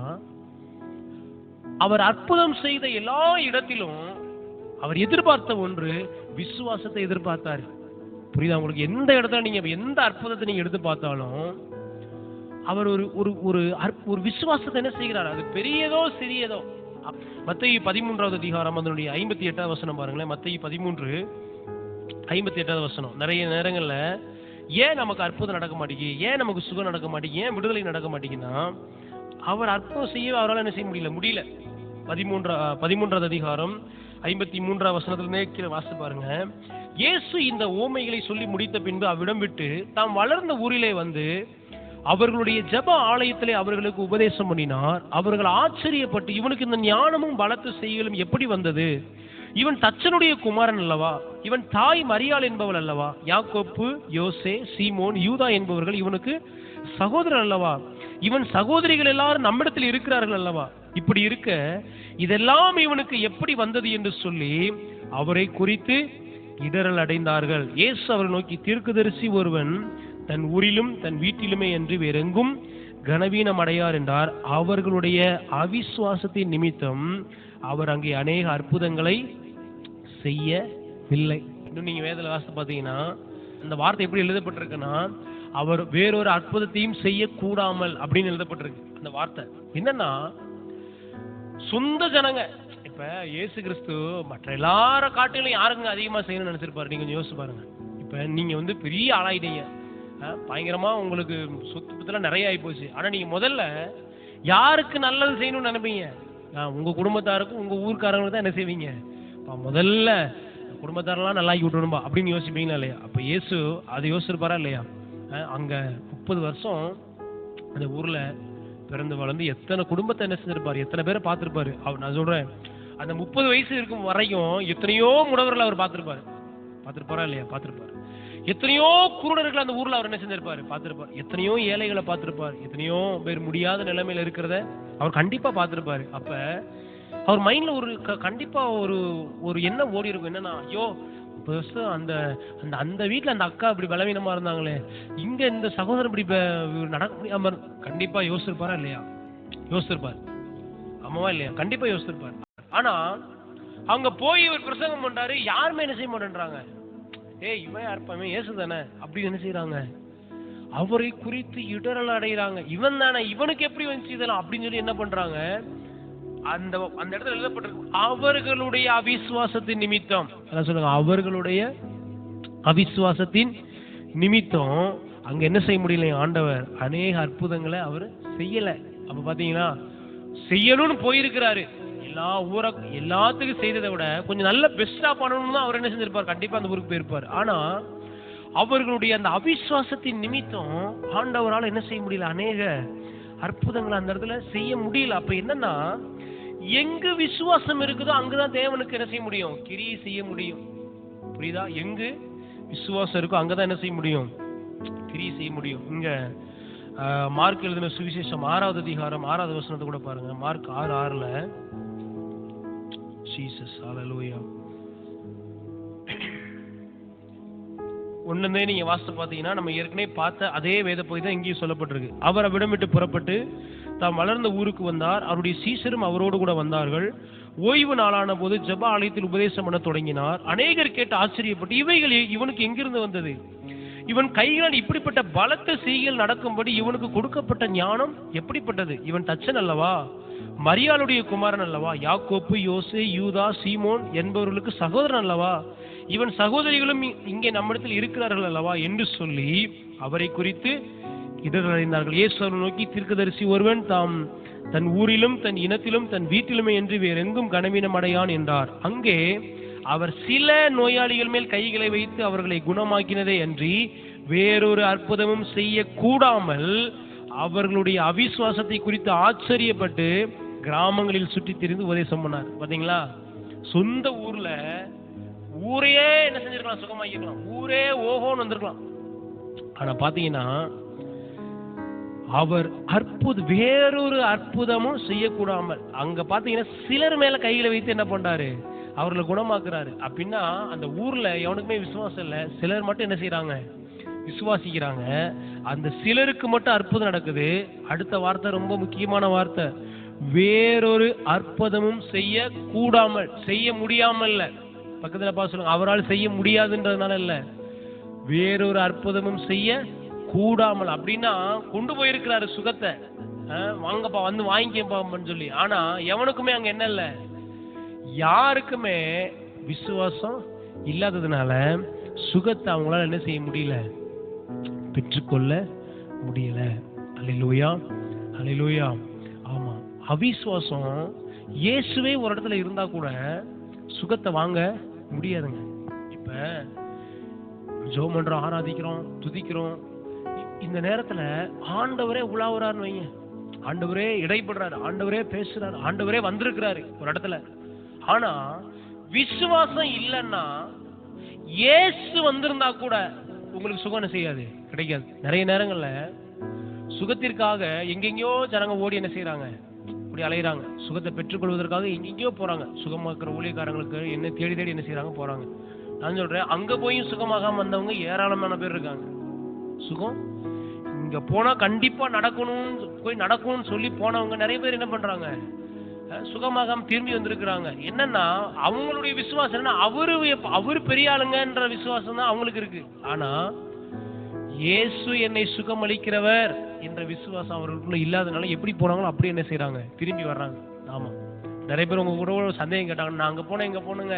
அவர் அற்புதம் செய்த எல்லா இடத்திலும் அவர் எதிர்பார்த்த ஒன்று விசுவாசத்தை எதிர்பார்த்தாரு. புரியுதா உங்களுக்கு? எந்த இடத்துல நீங்க எந்த அற்புதத்தை நீங்க எடுத்து பார்த்தாலும் அவர் ஒரு விசுவாசத்தை என்ன செய்கிறார், அது பெரியதோ சிறியதோ. மத்தேயு 13வது அதிகாரம் அதனுடைய 58வது வசனம் பாருங்களேன். மத்தேயு 13:58 வசனம். நிறைய நேரங்கள்ல ஏன் நமக்கு அற்புதம் நடக்க மாட்டேங்குது, ஏன் நமக்கு சுகம் நடக்க மாட்டேங்குது, ஏன் விடுதலை நடக்க மாட்டேங்குதுன்னா, அவர் அற்புதம் செய்ய அவரால் என்ன செய்ய முடியல. 13வது அதிகாரம் 53வது வசனத்திலே கீழே வாசி பாருங்க. இயேசு இந்த ஓமைகளை சொல்லி முடித்த பின்பு அவ்விடம் விட்டு தாம் வளர்ந்த ஊரிலே வந்து அவர்களுடைய ஜெப ஆலயத்திலே அவர்களுக்கு உபதேசம் பண்ணினார். அவர்கள் ஆச்சரியப்பட்டு, இவனுக்கு இந்த ஞானமும் பலத்த செய்களும் எப்படி வந்தது, இவன் தச்சனுடைய குமாரன் அல்லவா, இவன் தாய் மரியாள் என்பவள் அல்லவா, யாக்கோப்பு யோசே சீமோன் யூதா என்பவர்கள் இவனுக்கு சகோதரர் அல்லவா, இவன் சகோதரிகள் எல்லாரும் நம்மிடத்தில் இருக்கிறார்கள் அல்லவா? இப்படி இருக்க இதெல்லாம் இவனுக்கு எப்படி வந்தது என்று சொல்லி அவரை குறித்து இடரல் அடைந்தார்கள். இயேசு அவரை நோக்கி, தீர்க்கதரிசி ஒருவன் தன் ஊரிலும் தன் வீட்டிலுமே என்று வேறெங்கும் கனவீனம் அடையார் என்றார். அவர்களுடைய அவிசுவாசத்தின் நிமித்தம் அவர் அங்கே அநேக அற்புதங்களை செய்யவில்லை. இன்னும் நீங்க வேதத்துல வாசித்து பார்த்தீங்கன்னா அந்த வார்த்தை எப்படி எழுதப்பட்டிருக்குன்னா, அவர் வேறொரு அற்புதத்தையும் செய்யக்கூடாமல் அப்படின்னு எழுதப்பட்டிருக்கு. அந்த வார்த்தை என்னன்னா, சொந்த ஜனங்க, இப்ப இயேசு கிறிஸ்து மற்ற எல்லார காட்டிலும் யாருங்க அதிகமா செய்யணும்னு நினைச்சிருப்பாரு? நீங்க கொஞ்சம் யோசிச்சு பாருங்க. இப்ப நீங்க பெரிய ஆளாயிட்டீங்க, பயங்கரமா உங்களுக்கு சொத்து பத்தெல்லாம் நிறைய ஆகி போச்சு. ஆனா நீங்க முதல்ல யாருக்கு நல்லது செய்யணும்னு நினைப்பீங்க? உங்க குடும்பத்தாருக்கும் உங்க ஊர்க்காரங்களுக்கு தான் என்ன செய்வீங்க? முதல்ல குடும்பத்தாரெல்லாம் நல்லா ஆக்கி விட்டுணும்பா அப்படின்னு யோசிப்பீங்களா இல்லையா? அப்ப இயேசு அதை யோசிச்சிருப்பாரா இல்லையா? அங்க 30 வருஷம் அந்த ஊர்ல பிறந்து வளர்ந்து எத்தனை குடும்பத்தை என்ன செஞ்சிருப்பாரு, எத்தனை பேரை பார்த்திருப்பாரு. நான் சொல்றேன், அந்த 30 வயசு இருக்கும் வரைக்கும் எத்தனையோ முடவர்கள் அவர் பார்த்திருப்பாரா இல்லையா? பார்த்திருப்பாரு. எத்தனையோ குருடர்கள் அந்த ஊர்ல அவர் என்ன செஞ்சிருப்பாரு, பார்த்திருப்பார். எத்தனையோ ஏழைகளை பார்த்திருப்பார். எத்தனையோ பேர் முடியாத நிலைமையில இருக்கிறத அவர் கண்டிப்பா பார்த்திருப்பாரு. அப்ப அவர் மைண்ட்ல கண்டிப்பா ஒரு எண்ணம் ஓடி இருக்கும். என்னன்னா, ஐயோ அந்த அந்த வீட்டுல அந்த அக்கா இப்படி பலவீனமா இருந்தாங்களே, இங்க இந்த சகோதரர் இப்படி நடக்க முடியாம கண்டிப்பா யோசிச்சிருப்பாரா இல்லையா? யோசிச்சிருப்பாரு. ஆமாவா இல்லையா? கண்டிப்பா யோசிச்சிருப்பாரு. ஆனா அங்க போய் ஒரு பிரசங்கம் பண்றாரு, யாருமே என்ன செய்ய மாட்டேன்றாங்க. இவன் யாருப்பாமே இயேசு தானே அப்படின்னு என்ன செய்யறாங்க, அவரை குறித்து இடரல் அடைகிறாங்க. இவன் தானே, இவனுக்கு எப்படி வந்துச்சு இதெல்லாம் அப்படின்னு சொல்லி என்ன பண்றாங்க, அந்த இடத்துல எழுதப்பட்டிருக்கு, அவர்களுடைய அவிசுவாசத்தின் நிமித்தம். சொல்லுங்க, அவர்களுடைய அவிசுவாசத்தின் நிமித்தம் அங்க என்ன செய்ய முடியல, ஆண்டவர் அநேக அற்புதங்களை அவர் செய்யல. அப்ப பாத்தீங்கன்னா செய்யணும்னு போயிருக்கிறாரு, எல்லாத்துக்கும் செய்ததை விட கொஞ்சம் நல்ல பெஸ்டா பண்ணணும்னு தான் அவர் என்ன செஞ்சிருப்பார், கண்டிப்பா அந்த ஊருக்கு போயிருப்பார். ஆனா அவர்களுடைய அந்த அவிசுவாசத்தின் நிமித்தம் ஆண்டவரால் என்ன செய்ய முடியல, அநேக அற்புதங்களை அந்த இடத்துல செய்ய முடியல. அப்ப என்னன்னா, எங்கு விசுவாசம் இருக்குதோ அங்குதான் தேவனுக்கு என்ன செய்ய முடியும், கிரியை செய்ய முடியும். புரியுதா? எங்கு விசுவாசம் இருக்கோ அங்கதான் என்ன செய்ய முடியும், கிரியை செய்ய முடியும். இங்க மார்க் எழுதின சுவிசேஷம் 6வது அதிகாரம் 6வது வசனத்தை கூட பாருங்க. மார்க் 6:6 ஜீசஸ் ஹalleluya. ஒண்ணுமே நீங்க வாசித்து பாத்தீங்கன்னா நம்ம ஏற்கனவே பார்த்த அதே வேத பகுதி தான் இங்கேயும் சொல்லப்பட்டிருக்கு. அவர் அவ்விடம் விட்டு புறப்பட்டு தாம் வளர்ந்த ஊருக்கு வந்தார். அவருடைய சீஷரும் அவரோடு கூட வந்தார்கள். ஓய்வு நாளான போது ஜெப ஆலயத்தில் உபதேசம் பண்ண தொடங்கினார். அநேகர் கேட்டு ஆச்சரியப்பட்டு, இவைகள் இவனுக்கு எங்கிருந்து வந்தது? இவன் கைகளால் இப்படிப்பட்ட பலத்த செய்கைகள் நடக்கும்படி இவனுக்கு கொடுக்கப்பட்ட ஞானம் எப்படிப்பட்டது? இவன் தச்சன் அல்லவா? மரியாளுடைய குமாரன் அல்லவா? யாக்கோப்பு, யோசே, யூதா, சீமோன் என்பவர்களுக்கு சகோதரன் அல்லவா? இவன் சகோதரிகளும் இங்கே நம்மிடத்தில் இருக்கிறார்கள் அல்லவா என்று சொல்லி அவரை குறித்து இடரடைந்தார்கள். இயேசு அவரை நோக்கி, தீர்க்கதரிசி ஒருவன் தன் ஊரிலும் தன் இனத்திலும் தன் வீட்டிலுமே என்று வேறெங்கும் கனவீனம் அடையான் என்றார். அங்கே அவர் சில நோயாளிகள் மேல் கைகளை வைத்து அவர்களை குணமாக்கினதே அன்றி வேறொரு அற்புதமும் செய்ய கூடாமல் அவர்களுடைய அவிசுவாசத்தை குறித்து ஆச்சரியப்பட்டு கிராமங்களில் சுற்றி திரிந்து உபதேசம் பண்ணார். பாத்தீங்களா? சொந்த ஊரையே என்ன செஞ்சிருக்கலாம், சுகமாக்கிருக்கலாம், ஊரே ஓஹோன்னு வந்திருக்கலாம். ஆனா பாத்தீங்கன்னா அவர் வேறொரு அற்புதமும் செய்யக்கூடாமல் அங்க பாத்தீங்கன்னா சிலர் மேல கைகளை வைத்து என்ன பண்றாரு, அவர்களை குணமாக்குறாரு. அப்படின்னா அந்த ஊர்ல எவனுக்குமே விசுவாசம் இல்ல, சிலர் மட்டும் என்ன செய்யறாங்க, விசுவாசிக்கிறாங்க. அந்த சிலருக்கு மட்டும் அற்புதம் நடக்குது. அடுத்த வார்த்தை ரொம்ப முக்கியமான வார்த்தை, வேறொரு அற்புதமும் செய்ய கூடாமல், செய்ய முடியாமல். பக்கத்துல பார்த்து சொல்லுங்க, அவரால் செய்ய முடியாதுன்றதுனால இல்ல, வேறொரு அற்புதமும் செய்ய கூடாமல். அப்படின்னா கொண்டு போயிருக்கிறாரு சுகத்தை, வாங்கப்பா வந்து வாங்கிக்கப்பான்னு சொல்லி. ஆனா எவனுக்குமே அங்க என்ன இல்ல, யாருக்குமே விசுவாசம் இல்லாததுனால சுகத்தை அவங்களால என்ன செய்ய முடியல, பெற்றுக்கொள்ள முடியல. அல்லேலூயா, அல்லேலூயா. ஆமா, அவிசுவாசம் இயேசுவே ஒரு இடத்துல இருந்தா கூட சுகத்தை வாங்க முடியாதுங்க. இப்ப ஜெபம் பண்றோம், ஆராதிக்கிறோம், துதிக்கிறோம், இந்த நேரத்துல ஆண்டவரே உலாவுறாருன்னு வைங்க, ஆண்டவரே இடைப்படுறாரு, ஆண்டவரே பேசுறாரு, ஆண்டவரே வந்திருக்கிறாரு ஒரு இடத்துல. ஆனா விசுவாசம் இல்லைன்னா இயேசு வந்திருந்தா கூட உங்களுக்கு சுகம் செய்யாது, கிடைக்காது. நிறைய நேரங்கள்ல சுகத்திற்காக எங்கெங்கயோ ஜனங்க ஓடி என்ன செய்யறாங்க, இப்படி அலையிறாங்க. சுகத்தை பெற்றுக்கொள்வதற்காக எங்கெங்கயோ போறாங்க. சுகமாக்குற ஊழியக்காரங்களுக்கு என்ன தேடி தேடி என்ன செய்யறாங்க, போறாங்க. நான் சொல்றேன், அங்க போயும் சுகமாகாம வந்தவங்க ஏராளமான பேர் இருக்காங்க. சுகம் இங்க போனா கண்டிப்பா நடக்கணும்னு சொல்லி போனவங்க நிறைய பேர் என்ன பண்றாங்க, சுகமாகாம திரும்பி வந்திருக்கிறாங்க. என்னன்னா அவங்களுடைய விசுவாசம் என்ன, அவரு பெரிய ஆளுங்கன்ற விசுவாசம் தான் அவங்களுக்கு இருக்கு. ஆனா இயேசு என்னை சுகமளிக்கிறவர் என்ற விசுவாசம் அவர்களுக்குள்ள இல்லாதனால எப்படி போனாங்களோ அப்படி என்ன செய்யறாங்க, திரும்பி வர்றாங்க. ஆமா, நிறைய பேர் உங்க கூட சந்தேகம் கேட்டாங்க, நான் அங்க போனேன் இங்க போனுங்க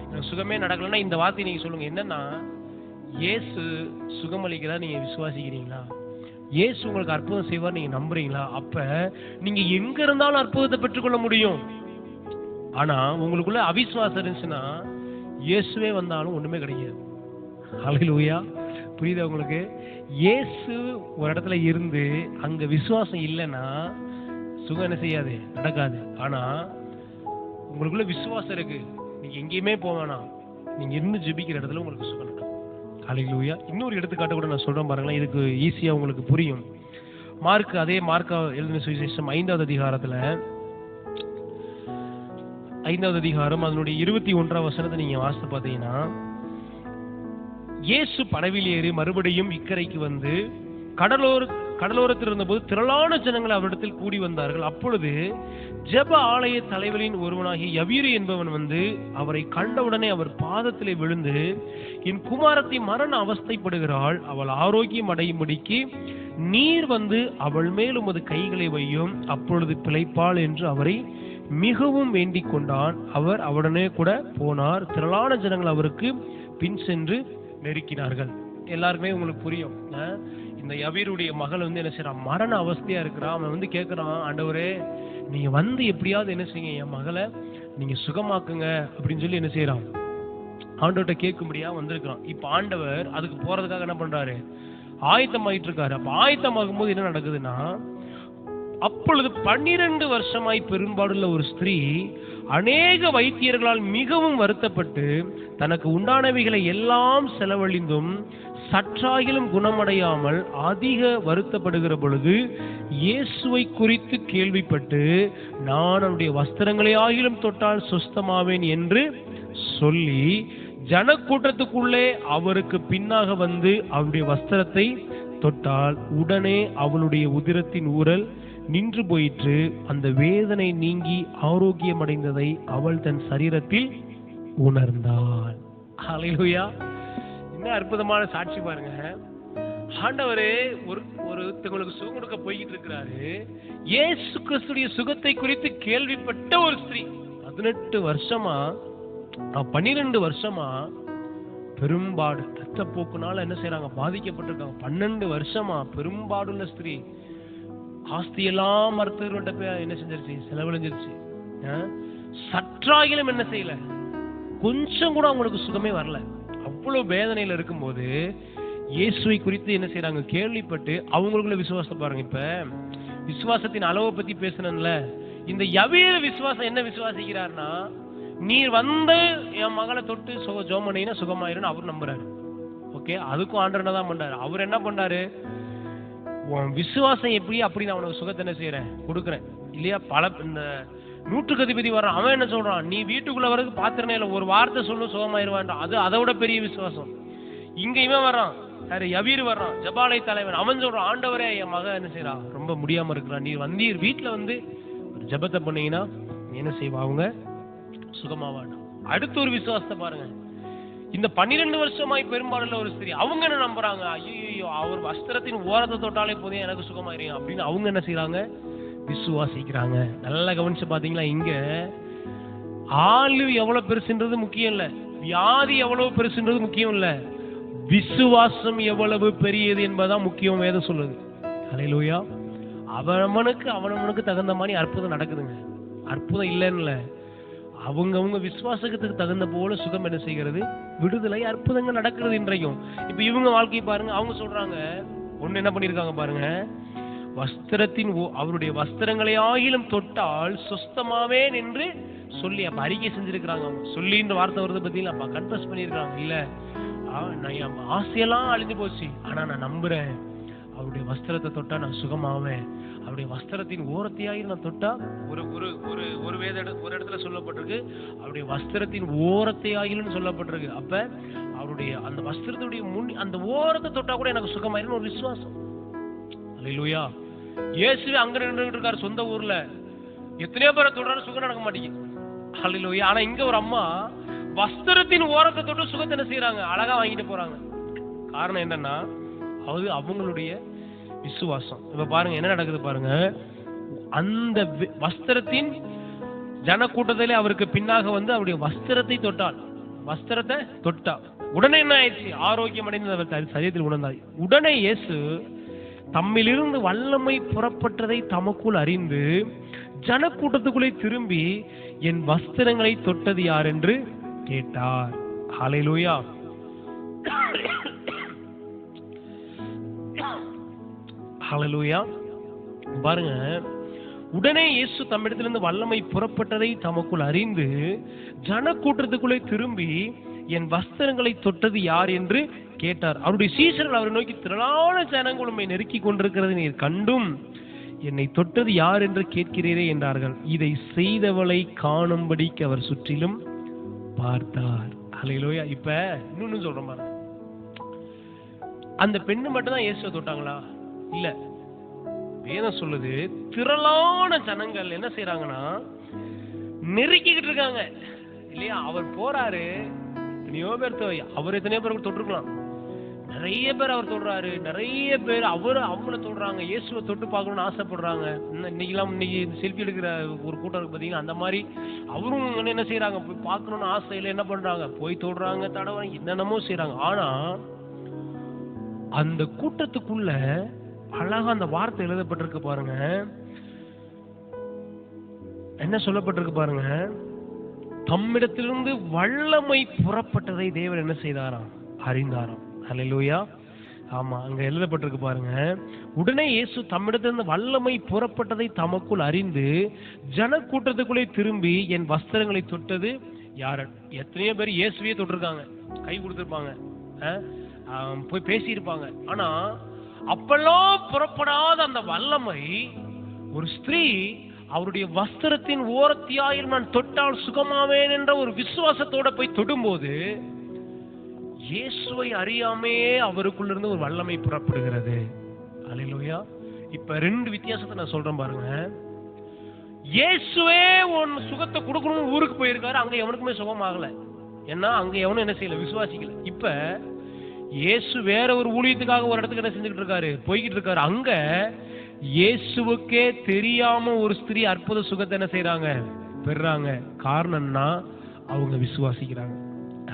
எனக்கு சுகமே நடக்கலன்னா இந்த வார்த்தை நீங்க சொல்லுங்க. என்னன்னா இயேசு சுகமளிக்கிறார், நீங்க விசுவாசிக்கிறீங்களா? இயேசு உங்களுக்கு அற்புதம் செய்வார், நீங்க நம்புறீங்களா? அப்ப நீங்க எங்க இருந்தாலும் அற்புதத்தை பெற்றுக்கொள்ள முடியும். ஆனா உங்களுக்குள்ள அவிசுவாசம் இருந்துச்சுன்னா இயேசுவே வந்தாலும் ஒண்ணுமே கிடையாது. ஹல்லேலூயா, புரியுதா உங்களுக்கு? இயேசு ஒரு இடத்துல இருந்து அங்க விசுவாசம் இல்லைன்னா சுகம் என்ன செய்யாது, நடக்காது. ஆனா உங்களுக்குள்ள விசுவாசம் இருக்கு, நீங்க எங்கேயுமே போவேனா, நீங்க இருந்து ஜெபிக்கிற இடத்துல உங்களுக்கு சுகம் நடக்கும். ஹல்லேலூயா. இன்னொரு எடுத்துக்காட்டு கூட நான் சொல்றேன் பாருங்களேன், இதுக்கு ஈஸியா உங்களுக்கு புரியும். அதே மார்க் எழுதின சுவிசேஷம் 5வது அதிகாரத்துல 5வது அதிகாரம் அதனுடைய 21ஆம் வசனத்தை நீங்க வாசித்து பார்த்தீங்கன்னா, இயேசு படவில் ஏறி மறுபடியும் இக்கரைக்கு வந்து கடலோரத்தில் இருந்தபோது திரளான ஜனங்கள் அவரிடத்தில் கூடி வந்தார்கள். அப்பொழுது ஜெப ஆலய தலைவரின் ஒருவனாகிய யவீரு என்பவன் வந்து அவரை கண்டவுடனே அவர் பாதத்திலே விழுந்து, என் குமாரத்தை மரண அவஸ்தைப்படுகிறாள், அவள் ஆரோக்கியம் அடையும்படிக்கு நீர் வந்து அவள் மேல் உமது கைகளை வையும், அப்பொழுது பிழைப்பாள் என்று அவரை மிகவும் வேண்டிக் கொண்டான். அவர் அவருடனே கூட போனார். திரளான ஜனங்கள் அவருக்கு பின் சென்று நெருக்கினார்கள். எல்லாருக்குமே உங்களுக்கு புரியும், இந்த யவீருடைய மகள் வந்து என்ன செய்யறான், மரண அவஸ்தையா இருக்கிறான். அவன் வந்து கேட்கிறான், ஆண்டவரே நீங்க வந்து எப்படியாவது என்ன செய்யுங்க, என் மகளை நீங்க சுகமாக்குங்க அப்படின்னு சொல்லி என்ன செய்யறான், ஆண்டவர்கிட்ட கேட்கும்படியா வந்திருக்கிறான். இப்ப ஆண்டவர் அதுக்கு போறதுக்காக என்ன பண்றாரு, ஆயத்தமாயிட்டு இருக்காரு. அப்ப ஆயத்தமாகும் போது என்ன நடக்குதுன்னா, அப்பொழுது 12 வருஷமாய் பெரும்பாடுள்ள ஒரு ஸ்திரீ அநேக வைத்தியர்களால் மிகவும் வருத்தப்பட்டு தனக்கு உண்டானவைகளை எல்லாம் செலவழிந்தும் சற்றாகிலும் குணமடையாமல் அதிக வருத்தப்படுகிற பொழுது இயேசுவை குறித்து கேள்விப்பட்டு, நான் அவருடைய வஸ்திரங்களை ஆகிலும் தொட்டால் சுஸ்தமாவேன் என்று சொல்லி ஜனக்கூட்டத்துக்குள்ளே அவருக்கு பின்னாக வந்து அவருடைய வஸ்திரத்தை தொட்டால் உடனே அவளுடைய உதிரத்தின் ஊரல் நின்று போயிற்று. அந்த வேதனை நீங்கி ஆரோக்கியம் அடைந்ததை அவள் தன் சரீரத்தில் உணர்ந்தாள். ஹல்லேலூயா. என்ன அற்புதமான சாட்சி பாருங்க. ஆண்டவரே ஒருத்தங்களுக்கு சுகம் கொடுக்க போய்கிட்டு இருக்கிறாரு. இயேசு கிறிஸ்துடைய சுகத்தை குறித்து கேள்விப்பட்ட ஒரு ஸ்திரீ 12 வருஷமா பெரும்பாடு ரத்தப்போக்குனால என்ன செய்யறாங்க, பாதிக்கப்பட்டிருக்காங்க. 12 வருஷமா பெரும்பாடுள்ள ஸ்திரீ. ஆஸ்தியெல்லாம் மருத்துவர்கிட்ட போய் என்ன செஞ்சிருச்சு, செலவழிஞ்சிருச்சு. சற்றாகிலும் என்ன செய்யல, கொஞ்சம் கூட அவங்களுக்கு சுகமே வரல. அவ்வளவு வேதனையில இருக்கும்போது இயேசுவை குறித்து என்ன செய்யறாங்க, கேள்விப்பட்டு அவங்களுக்குள்ள விசுவாசத்தை பாருங்க. இப்ப விசுவாசத்தின் அளவை பத்தி பேசணும்ல, இந்த யவீரு விசுவாசம் என்ன விசுவாசிக்கிறார்னா, நீர் வந்து என் மகளை தொட்டு ஜெபம் பண்ணீங்கன்னா சுகமாயிருன்னு அவர் நம்புறாரு. ஓகே, அதுக்கும் ஆண்டவர் என்ன தான் பண்றாரு, அவர் என்ன பண்றாரு, உன் விசுவாசம் எப்படி அப்படி நான் உனக்கு சுகத்தை என்ன செய்யறேன், கொடுக்குறேன் இல்லையா. இந்த 100க்கு அதிபதி வர்றான், அவன் என்ன சொல்றான், நீ வீட்டுக்குள்ள வரைக்கும் பாத்திரனே இல்லை, ஒரு வார்த்தை சொல்லும் சுகமாயிருவான். அதை விட பெரிய விசுவாசம். இங்க இவன் வர்றான், யவீரு வர்றான், ஜபாலய தலைவன், அவன் சொல்றான், ஆண்டவரே என் மகன் என்ன செய்யறான், ரொம்ப முடியாம இருக்கிறான், நீர் வந்தீர் வீட்டுல வந்து ஒரு ஜபத்தை பண்ணீங்கன்னா என்ன செய்வா, அவங்க சுகமாவான். அடுத்த ஒரு விசுவாசத்தை பாருங்க. இந்த 12 வருஷமாய் பெரும்பாலுள்ள ஒரு ஸ்திரீ, அவங்க என்ன நம்புறாங்க, ஐயோ அவர் வஸ்திரத்தின் ஓரத்தை தொட்டாலே போதும் எனக்கு சுகமாயிருங்க அப்படின்னு அவங்க என்ன செய்யறாங்க, விசுவாசிக்கிறாங்க. நல்லா கவனிச்சு பாத்தீங்களா, இங்க ஆளு எவ்வளவு பெருசுன்றது முக்கியம் இல்ல, வியாதி எவ்வளவு பெருசுன்றது முக்கியம் இல்ல, விசுவாசம் எவ்வளவு பெரியது என்பதான் முக்கியம். வேதம் சொல்லுது. ஹல்லேலூயா. அவனவனுக்கு தகுந்த மாதிரி அற்புதம் நடக்குதுங்க. அற்புதம் இல்லைன்னு அவங்க விசுவாசத்துக்கு தகுந்த போல சுகம் என்ன செய்கிறது, விடுதலை, அற்புதங்கள் நடக்கிறது இன்றைக்கும். இப்ப இவங்க வாழ்க்கையை பாருங்க. அவங்க சொல்றாங்க, ஒண்ணு என்ன பண்ணிருக்காங்க பாருங்க, அவருடைய வஸ்திரங்களை ஆகிலும் தொட்டால் சுஸ்தமாவேன் என்று சொல்லி அப்ப அறிக்கை செஞ்சிருக்கிறாங்க. அவங்க சொல்லின்ற வார்த்தை வருது பத்தியில அப்ப கன்ஃபஸ் பண்ணிருக்காங்க. இல்ல நான் ஆசையெல்லாம் அழிஞ்சு போச்சு, ஆனா நான் நம்புறேன் அவருடைய வஸ்திரத்தை தொட்டா நான் சுகமாவேன், அவருடைய வஸ்திரத்தின் ஓரத்தையாகி நான் தொட்டா, ஒரு ஒரு ஒரு ஒரு ஒரு இடத்துல சொல்லப்பட்டிருக்கு அவருடைய வஸ்திரத்தின் ஓரத்தையாகிலும் சொல்லப்பட்டிருக்கு. அப்ப அவருடைய அந்த வஸ்திரத்துடைய அந்த ஓரத்தை தொட்டா கூட எனக்கு சுகமாயிரும் ஒரு விசுவாசம். அல்லேலூயா. இயேசுவே அங்க நின்றுட்டு இருக்காரு சொந்த ஊர்ல, எத்தனையோ பேரை தொடுறாரு, சுகம் நடக்க மாட்டேங்குது. அல்லேலூயா. ஆனா இங்க ஒரு அம்மா வஸ்திரத்தின் ஓரத்தை தொட்டு சுகத்தை என்ன செய்யறாங்க, அழகா வாங்கிட்டு போறாங்க. காரணம் என்னன்னா அது அவங்களுடைய விசுவாசம். இப்ப பாருங்க என்ன நடக்குது பாருங்க. அந்த வஸ்திரத்தின் ஜனக்கூட்டத்திலே அவருக்கு பின்னாக வந்து அவருடைய வஸ்திரத்தை தொட்டாள். வஸ்திரத்தை தொட்டா உடனே என்ன ஆயிடுச்சு, ஆரோக்கியம் அடைந்து அவர் சரீரத்தில் உணர்ந்தார். உடனே இயேசு தம்மிலிருந்து வல்லமை புறப்பட்டதை தமக்குள் அறிந்து ஜனக்கூட்டத்துக்குள்ளே திரும்பி என் வஸ்திரங்களை தொட்டது யார் என்று கேட்டார். ஹல்லேலூயா. ஹல்லேலூயா. பாருங்க, உடனே இயேசு தம்மிடத்திலிருந்து வல்லமை புறப்பட்டதை தமக்குள் அறிந்து ஜனக்கூட்டத்துக்குள்ளே திரும்பி என் வஸ்திரங்களை தொட்டது யார் என்று கேட்டார். அவருடைய சீஷர்கள் அவரை நோக்கி, திரளான ஜனங்கள் உம்மை நெருக்கி கொண்டிருக்கிறது நீர் கண்டும் என்னை தொட்டது யார் என்று கேட்கிறீரே என்றார்கள். இதை செய்தவளை காணும்படிக்கு அவர் சுற்றிலும் பார்த்தார். ஹல்லேலூயா. இப்ப இன்னொன்னு சொல்றேன் பாருங்க, அந்த பெண்ணு மட்டும் தான் இயேசுவை தொட்டாங்களா? இல்ல, வேதம் சொல்லுது திரளான ஜனங்கள் என்ன செய்யறாங்கன்னா நெருக்கிக்கிட்டு இருக்காங்க இல்லையா. அவர் போறாரு, எத்தனையோ பேர் அவர் எத்தனையோ பேர் தொட்டிருக்கலாம், நிறைய பேர் அவர் தொடுறாரு, நிறைய பேர் அவங்கள தொடுறாங்க, இயேசுவை தொட்டு பார்க்கணும்னு ஆசைப்படுறாங்க. இன்னைக்கு செல்ஃபி எடுக்கிற ஒரு கூட்டம் இருக்கு பார்த்தீங்கன்னா, அந்த மாதிரி அவரும் என்ன செய்யறாங்க, போய் பார்க்கணும்னு ஆசையில என்ன பண்றாங்க, போய் தொடுறாங்க, தடவை என்னென்னமோ செய்யறாங்க. ஆனா அந்த கூட்டத்துக்குள்ள அழகா அந்த வார்த்தை எழுதப்பட்டிருக்கு பாருங்க, என்ன சொல்லப்பட்டிருக்கு பாருங்க, தம்மிடத்திலிருந்து வல்லமை புறப்பட்டதை தேவன் என்ன செய்தாராம், அறிந்தாராம். ஹல்லேலூயா. ஆமா, அங்க எழுதப்பட்டிருக்கு பாருங்க, உடனே இயேசு தம்மிடத்திலிருந்து வல்லமை புறப்பட்டதை தமக்குள் அறிந்து ஜனக்கூட்டத்துக்குள்ளே திரும்பி என் வஸ்திரங்களை தொட்டது யார். எத்தனையோ பேர் இயேசுவே தொட்டிருக்காங்க, கை கொடுத்திருப்பாங்க, போய் பேசியிருப்பாங்க. ஆனா அப்பெல்லாம் புறப்படாத அந்த வல்லமை ஒரு ஸ்திரீ அவருடைய வஸ்திரத்தின் ஓரத்தியாயில் நான் தொட்டால் சுகமாவேன் என்ற ஒரு விசுவாசத்தோட போய் தொடும்போது இயேசுவை அறியாமே அவருக்குள்ளிருந்து ஒரு வல்லமை புறப்படுகிறது. அல்லேலூயா. இப்ப ரெண்டு வித்தியாசத்தை நான் சொல்றேன் பாருங்க. இயேசுவே உன் சுகத்தை கொடுக்கணும்னு ஊருக்கு போயிருக்காரு, அங்க எவனுக்குமே சுகம் ஆகல. ஏன்னா அங்க எவனும் என்ன செய்யல, விசுவாசிக்கல. இப்ப இயேசு வேற ஒரு ஊழியத்துக்காக ஒரு இடத்துக்கு என்ன செஞ்சுக்கிட்டு இருக்காரு, போய்கிட்டு இருக்காரு. அங்க இயேசுவுக்கே தெரியாம ஒரு ஸ்திரீ அற்புத சுகத்தை என்ன செய்யறாங்க, பெறாங்க. காரணம்னா அவங்க விசுவாசிக்கிறாங்க.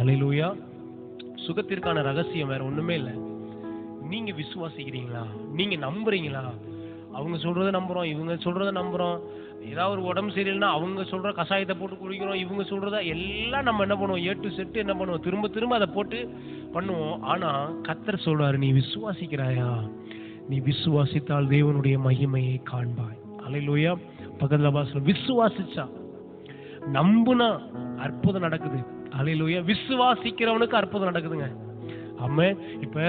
அல்லேலூயா. சுகத்திற்கான ரகசியம் வேற ஒண்ணுமே இல்லை. நீங்க விசுவாசிக்கிறீங்களா, நீங்க நம்புறீங்களா? அவங்க சொல்றதை நம்புறோம், இவங்க சொல்றதை நம்புறோம். ஏதாவது ஒரு உடம்பு சரியில்லைன்னா அவங்க சொல்ற கஷாயத்தை போட்டு குடிக்கிறோம், இவங்க சொல்றத எல்லாம் நம்ம என்ன பண்ணுவோம், ஏட்டு செட்டு என்ன பண்ணுவோம், திரும்ப திரும்ப அதை போட்டு பண்ணுவோம். ஆனா கர்த்தர் சொல்றாரு, நீ விசுவாசிக்கிறாயா? நீ விசுவாசித்தால் தேவனுடைய மகிமையை காண்பாய். அல்லேலூயா. பக்கத்துல பாச விசுவாசிச்சா, நம்புனா அற்புதம் நடக்குது. அல்லேலூயா. விசுவாசிக்கிறவனுக்கு அற்புதம் நடக்குதுங்க. ஆமா. இப்ப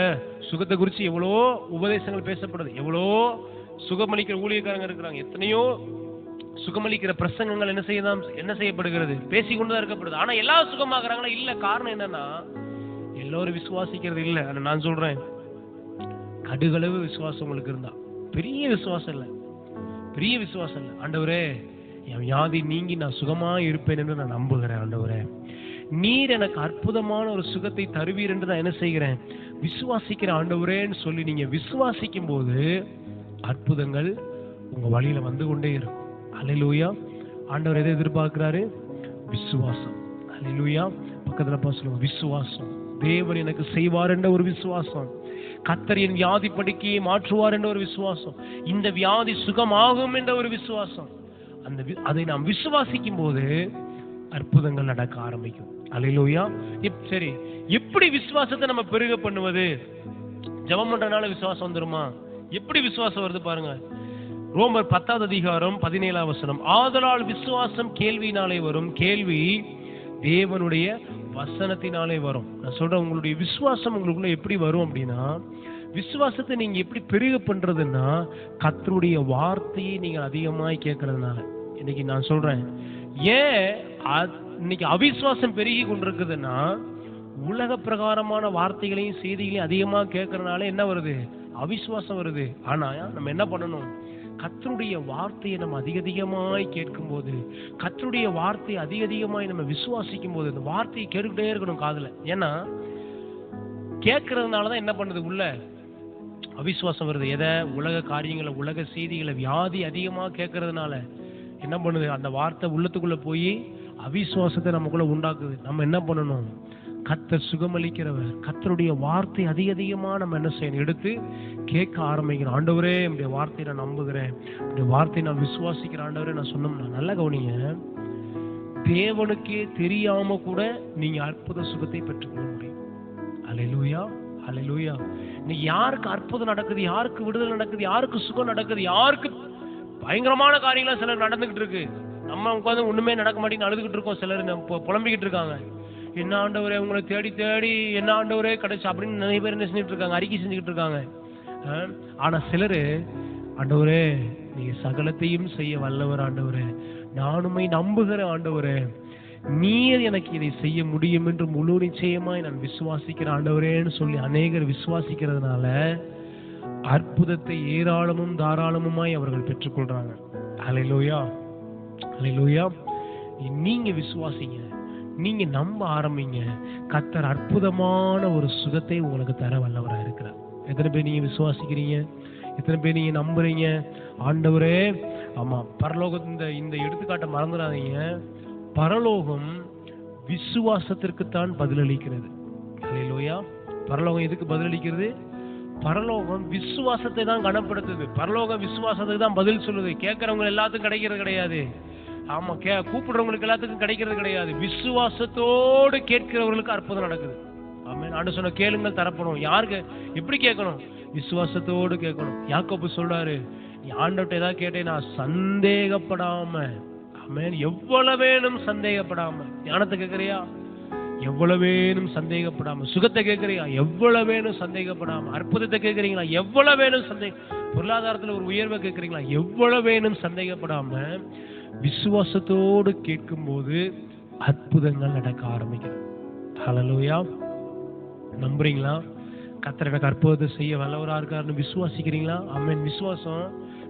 சுகத்தை குறிச்சு எவ்வளோ உபதேசங்கள் பேசப்படுது, எவ்வளோ சுகமளிக்கிற ஊழியக்காரங்க இருக்கிறாங்க, எத்தனையோ சுகமளிக்கிற பிரசங்கங்கள் என்ன செய்யப்படுகிறது, பேசிக்கொண்டுதான் இருக்கப்படுது. ஆனா எல்லாரும் சுகமாகறாங்களா? இல்ல. காரணம் என்னன்னா எல்லாரும் விசுவாசிக்கிறது இல்ல. நான் சொல்றேன், கடுகளவு விசுவாசம் உங்களுக்கு இருந்தா, பெரிய விசுவாசம் இல்ல, பெரிய விசுவாசம் இல்ல, ஆண்டவரே என் வியாதி நீங்கி நான் சுகமா இருப்பேன் என்று நான் நம்புகிறேன். ஆண்டவரே நீர் எனக்கு அற்புதமான ஒரு சுகத்தை தருவீர் என்று நான் என்ன செய்கிறேன், விசுவாசிக்கிறேன் ஆண்டவரேன்னு சொல்லி நீங்க விசுவாசிக்கும் போது அற்புதங்கள் உங்க வழியில வந்து கொண்டே இருக்கும். அல்லேலூயா. ஆண்டவர் எதை எதிர்பார்க்கிறாரு? விசுவாசம். அல்லேலூயா. பக்கத்துல சொல்லுங்க, விசுவாசம். தேவன் எனக்கு செய்வார் என்ற ஒரு விசுவாசம், கர்த்தர் என் வியாதி படுக்கையை மாற்றுவார் என்ற ஒரு விசுவாசம், இந்த வியாதி சுகமாகும் என்ற ஒரு விசுவாசம். அதை நாம் விசுவாசிக்கும் போது அற்புதங்கள் நடக்க ஆரம்பிக்கும். அல்லேலூயா. சரி, எப்படி விசுவாசத்தை நம்ம பெருக பண்ணுவது? ஜெபம் பண்றதுனால விசுவாசம் வந்துருமா? எப்படி விசுவாசம் வருது பாருங்க. ரோமர் 10:17 ஆதலால் விசுவாசம் கேள்வியினாலே வரும், கேள்வி தேவனுடைய வசனத்தினாலே வரும். நான் சொல்றேன், உங்களுடைய விசுவாசம் உங்களுக்குள்ள எப்படி வரும் அப்படின்னா, விசுவாசத்தை நீங்க எப்படி பெருக பண்றதுன்னா கர்த்தருடைய வார்த்தையை நீங்க அதிகமாய் கேட்கறதுனால. இன்னைக்கு நான் சொல்றேன், ஏன் இன்னைக்கு அவிசுவாசம் பெருகி கொண்டிருக்குதுன்னா உலக பிரகாரமான வார்த்தைகளையும் செய்திகளையும் அதிகமா கேட்கறதுனால என்ன வருது? அவிசுவாசம் வருது. ஆனா நம்ம என்ன பண்ணணும்? கர்த்தருடைய வார்த்தையை நம்ம அதிகமாய் கேட்கும் போது, கர்த்தருடைய வார்த்தையை அதிகமாய் நம்ம விசுவாசிக்கும் போது, இந்த வார்த்தையை கேட்டுக்கிட்டே இருக்கணும் காதுல. ஏன்னா கேட்கறதுனாலதான் என்ன பண்ணுது? உள்ள அவிசுவாசம் வருது. எதை? உலக காரியங்களை, உலக செய்திகளை, வியாதி அதிகமா கேட்கறதுனால என்ன பண்ணுது? அந்த வார்த்தை உள்ளத்துக்குள்ள போய் அவிசுவாசத்தை நமக்குள்ள உண்டாக்குது. நம்ம என்ன பண்ணணும்? கர்த்தர் சுகமளிக்கிறவர், கர்த்தருடைய வார்த்தை அதிகமா நம்ம என்ன செய்யணும்? எடுத்து கேட்க ஆரம்பிக்கிறோம். ஆண்டவரே, என்னுடைய வார்த்தையை நான் நம்புகிறேன், என்னுடைய வார்த்தையை நான் விசுவாசிக்கிறேன் ஆண்டவரே நான் சொன்னோம்னா, நல்ல கவனிங்க, தேவனுக்கே தெரியாம கூட நீங்க அற்புத சுகத்தை பெற்றுக்கொள்ள முடியும். அல்லேலூயா, அல்லேலூயா. இன்னைக்கு யாருக்கு அற்புதம் நடக்குது, யாருக்கு விடுதலை நடக்குது, யாருக்கு சுகம் நடக்குது, யாருக்கு பயங்கரமான காரியங்களாம் சிலர் நடந்துகிட்டு இருக்கு. நம்ம உட்காந்து ஒண்ணுமே நடக்க மாட்டேங்குன்னு அழுதுகிட்டு இருக்கோம். சிலர் புலம்பிக்கிட்டு இருக்காங்க, என்ன ஆண்டவரே உங்களை தேடி தேடி என்ன ஆண்டவரே கிடைச்சு அப்படின்னு நிறைய பேர் என்ன செஞ்சுட்டு இருக்காங்க? அறிக்கை செஞ்சுக்கிட்டு இருக்காங்க. ஆனா சிலரு, ஆண்டவரே நீங்க சகலத்தையும் செய்ய வல்லவர் ஆண்டவரே, நானுமே நம்புகிறேன் ஆண்டவரே, நீர் எனக்கு இதை செய்ய முடியும் என்று முழு நிச்சயமாய் நான் விசுவாசிக்கிறேன் ஆண்டவரேன்னு சொல்லி அநேகர் விசுவாசிக்கிறதுனால அற்புதத்தை ஏராளமும் தாராளமுமாய் அவர்கள் பெற்றுக்கொள்றாங்க. அல்லேலூயா, அல்லேலூயா. நீங்க விசுவாசிங்க, நீங்க நம்ப ஆரம்பிங்க, கர்த்தர் அற்புதமான ஒரு சுகத்தை உங்களுக்கு தர வல்லவராக இருக்கிறார். எத்தனை பேர் நீங்க விசுவாசிக்கிறீங்க? எத்தனை பேர் நீங்க நம்புறீங்க? ஆண்டவரே, ஆமா, பரலோகம், இந்த எடுத்துக்காட்டை மறந்துடாதீங்க. பரலோகம் விசுவாசத்திற்குத்தான் பதிலளிக்கிறது. அல்லேலூயா. பரலோகம் எதுக்கு பதிலளிக்கிறது? பரலோகம் விசுவாசத்தை தான் கனப்படுத்துது. பரலோகம் விசுவாசத்துக்கு தான் பதில் சொல்லுது. கேட்கறவங்க எல்லாத்துக்கும் கிடைக்கிறது கிடையாது. ஆமா, கூப்பிடுறவங்களுக்கு எல்லாத்துக்கும் கிடைக்கிறது கிடையாது. விசுவாசத்தோடு கேட்கிறவர்களுக்கு அற்புதம் நடக்குது. ஆமென். ஆண்டவர் சொன்ன கேளுங்கள் தரப்படும். யாருக்கு எப்படி கேட்கணும்? விசுவாசத்தோடு கேட்கணும். யாக்கோபு சொல்றாரு, நீ ஆண்டவர்ட்ட ஏதாவது கேட்டேன்னா சந்தேகப்படாம, ஆமென், எவ்வளவு வேணும் சந்தேகப்படாம. ஞானத்தை கேட்கறியா? எவ்வளவு வேணும் சந்தேகப்படாம. சுகத்தை கேட்கறியா? எவ்வளவு வேணும் சந்தேகப்படாம. அற்புதத்தை கேட்கறீங்களா? எவ்வளவு வேணும் பொருளாதாரத்துல ஒரு உயர்வை கேட்கறீங்களா? எவ்வளவு வேணும் சந்தேகப்படாம விசுவாசத்தோடு கேட்கும் போது அற்புதங்கள் நடக்க ஆரம்பிக்கிறது. ஹல்லேலூயா. நம்புறீங்களா? கர்த்தர் எனக்கு அற்புதத்தை செய்ய வல்லவரா இருக்காருன்னு விசுவாசிக்கிறீங்களா? ஆமென். விசுவாசம்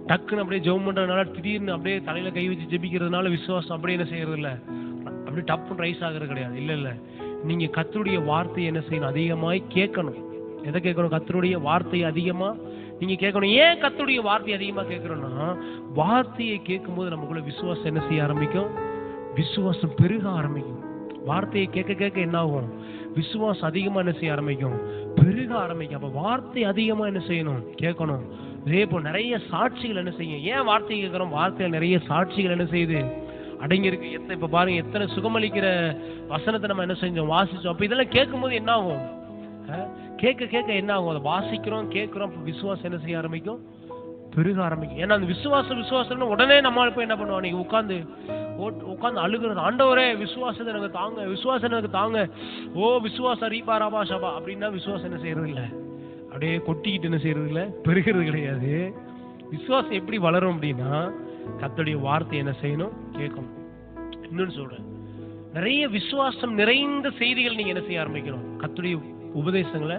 டக்குன்னு அப்படியே ஜெபம் பண்றதுனால, திடீர்னு அப்படியே தலையில கை வச்சு ஜெபிக்கிறதுனால விசுவாசம் அப்படியே என்ன செய்யறது இல்ல, அப்படி டப்புன்னு ரைஸ் ஆகிறது கிடையாது. இல்ல இல்ல, நீங்க கர்த்தருடைய வார்த்தையை என்ன செய்யணும்? அதிகமாய் கேட்கணும். எதை கேட்கணும்? கர்த்தருடைய வார்த்தையை அதிகமா நீங்க கேட்கணும். ஏன் கர்த்தருடைய வார்த்தையை அதிகமா கேட்கணும்னா, வார்த்தையை கேட்கும் போது நமக்குள்ள விசுவாசம் என்ன செய்ய ஆரம்பிக்கும்? விசுவாசம் பெருக ஆரம்பிக்கும். வார்த்தையை கேட்க கேட்க என்ன ஆகும்? விசுவாசம் அதிகமா என்ன செய்ய ஆரம்பிக்கும்? பெருக ஆரம்பிக்கும். அப்ப வார்த்தை அதிகமா என்ன செய்யணும்? கேட்கணும். இதே போல் நிறைய சாட்சிகள் என்ன செய்யும்? ஏன் வார்த்தையை கேட்கிறோம்? வார்த்தையில் நிறைய சாட்சிகள் என்ன செய்யுது? அடங்கி இருக்கு. இப்ப பாருங்க, எத்தனை சுகமளிக்கிற வசனத்தை நம்ம என்ன செஞ்சோம்? வாசிச்சோம். அப்ப இதெல்லாம் கேட்கும் போது என்ன ஆகும்? கேட்க கேட்க என்ன ஆகும்? அதை வாசிக்கிறோம், கேட்கிறோம், விசுவாசம் என்ன செய்ய ஆரம்பிக்கும்? பெருக ஆரம்பிக்கும். ஏன்னா அந்த விசுவாசம் உடனே நம்ம போய் என்ன பண்ணுவோம்? நீங்க உட்காந்து அழுகிறது, ஆண்டவரே விசுவாசத்தை எனக்கு தாங்க, விசுவாசம் எனக்கு தாங்க. ஓ விசுவாசம் ரீபா ராபா ஷபா அப்படின்னா விசுவாசம் என்ன செய்யறது இல்லை, அப்படியே கொட்டிக்கிட்டு என்ன செய்யறது இல்லை, பெருகிறது கிடையாது. விசுவாசம் எப்படி வளரும் அப்படின்னா, கர்த்தருடைய வார்த்தை என்ன செய்யணும்? கேட்கணும். இன்னொன்னு சொல்றேன், நிறைய விசுவாசம் நிறைந்த செய்திகள் நீங்க என்ன செய்ய ஆரம்பிக்கணும்? கர்த்தருடைய உபதேசங்களை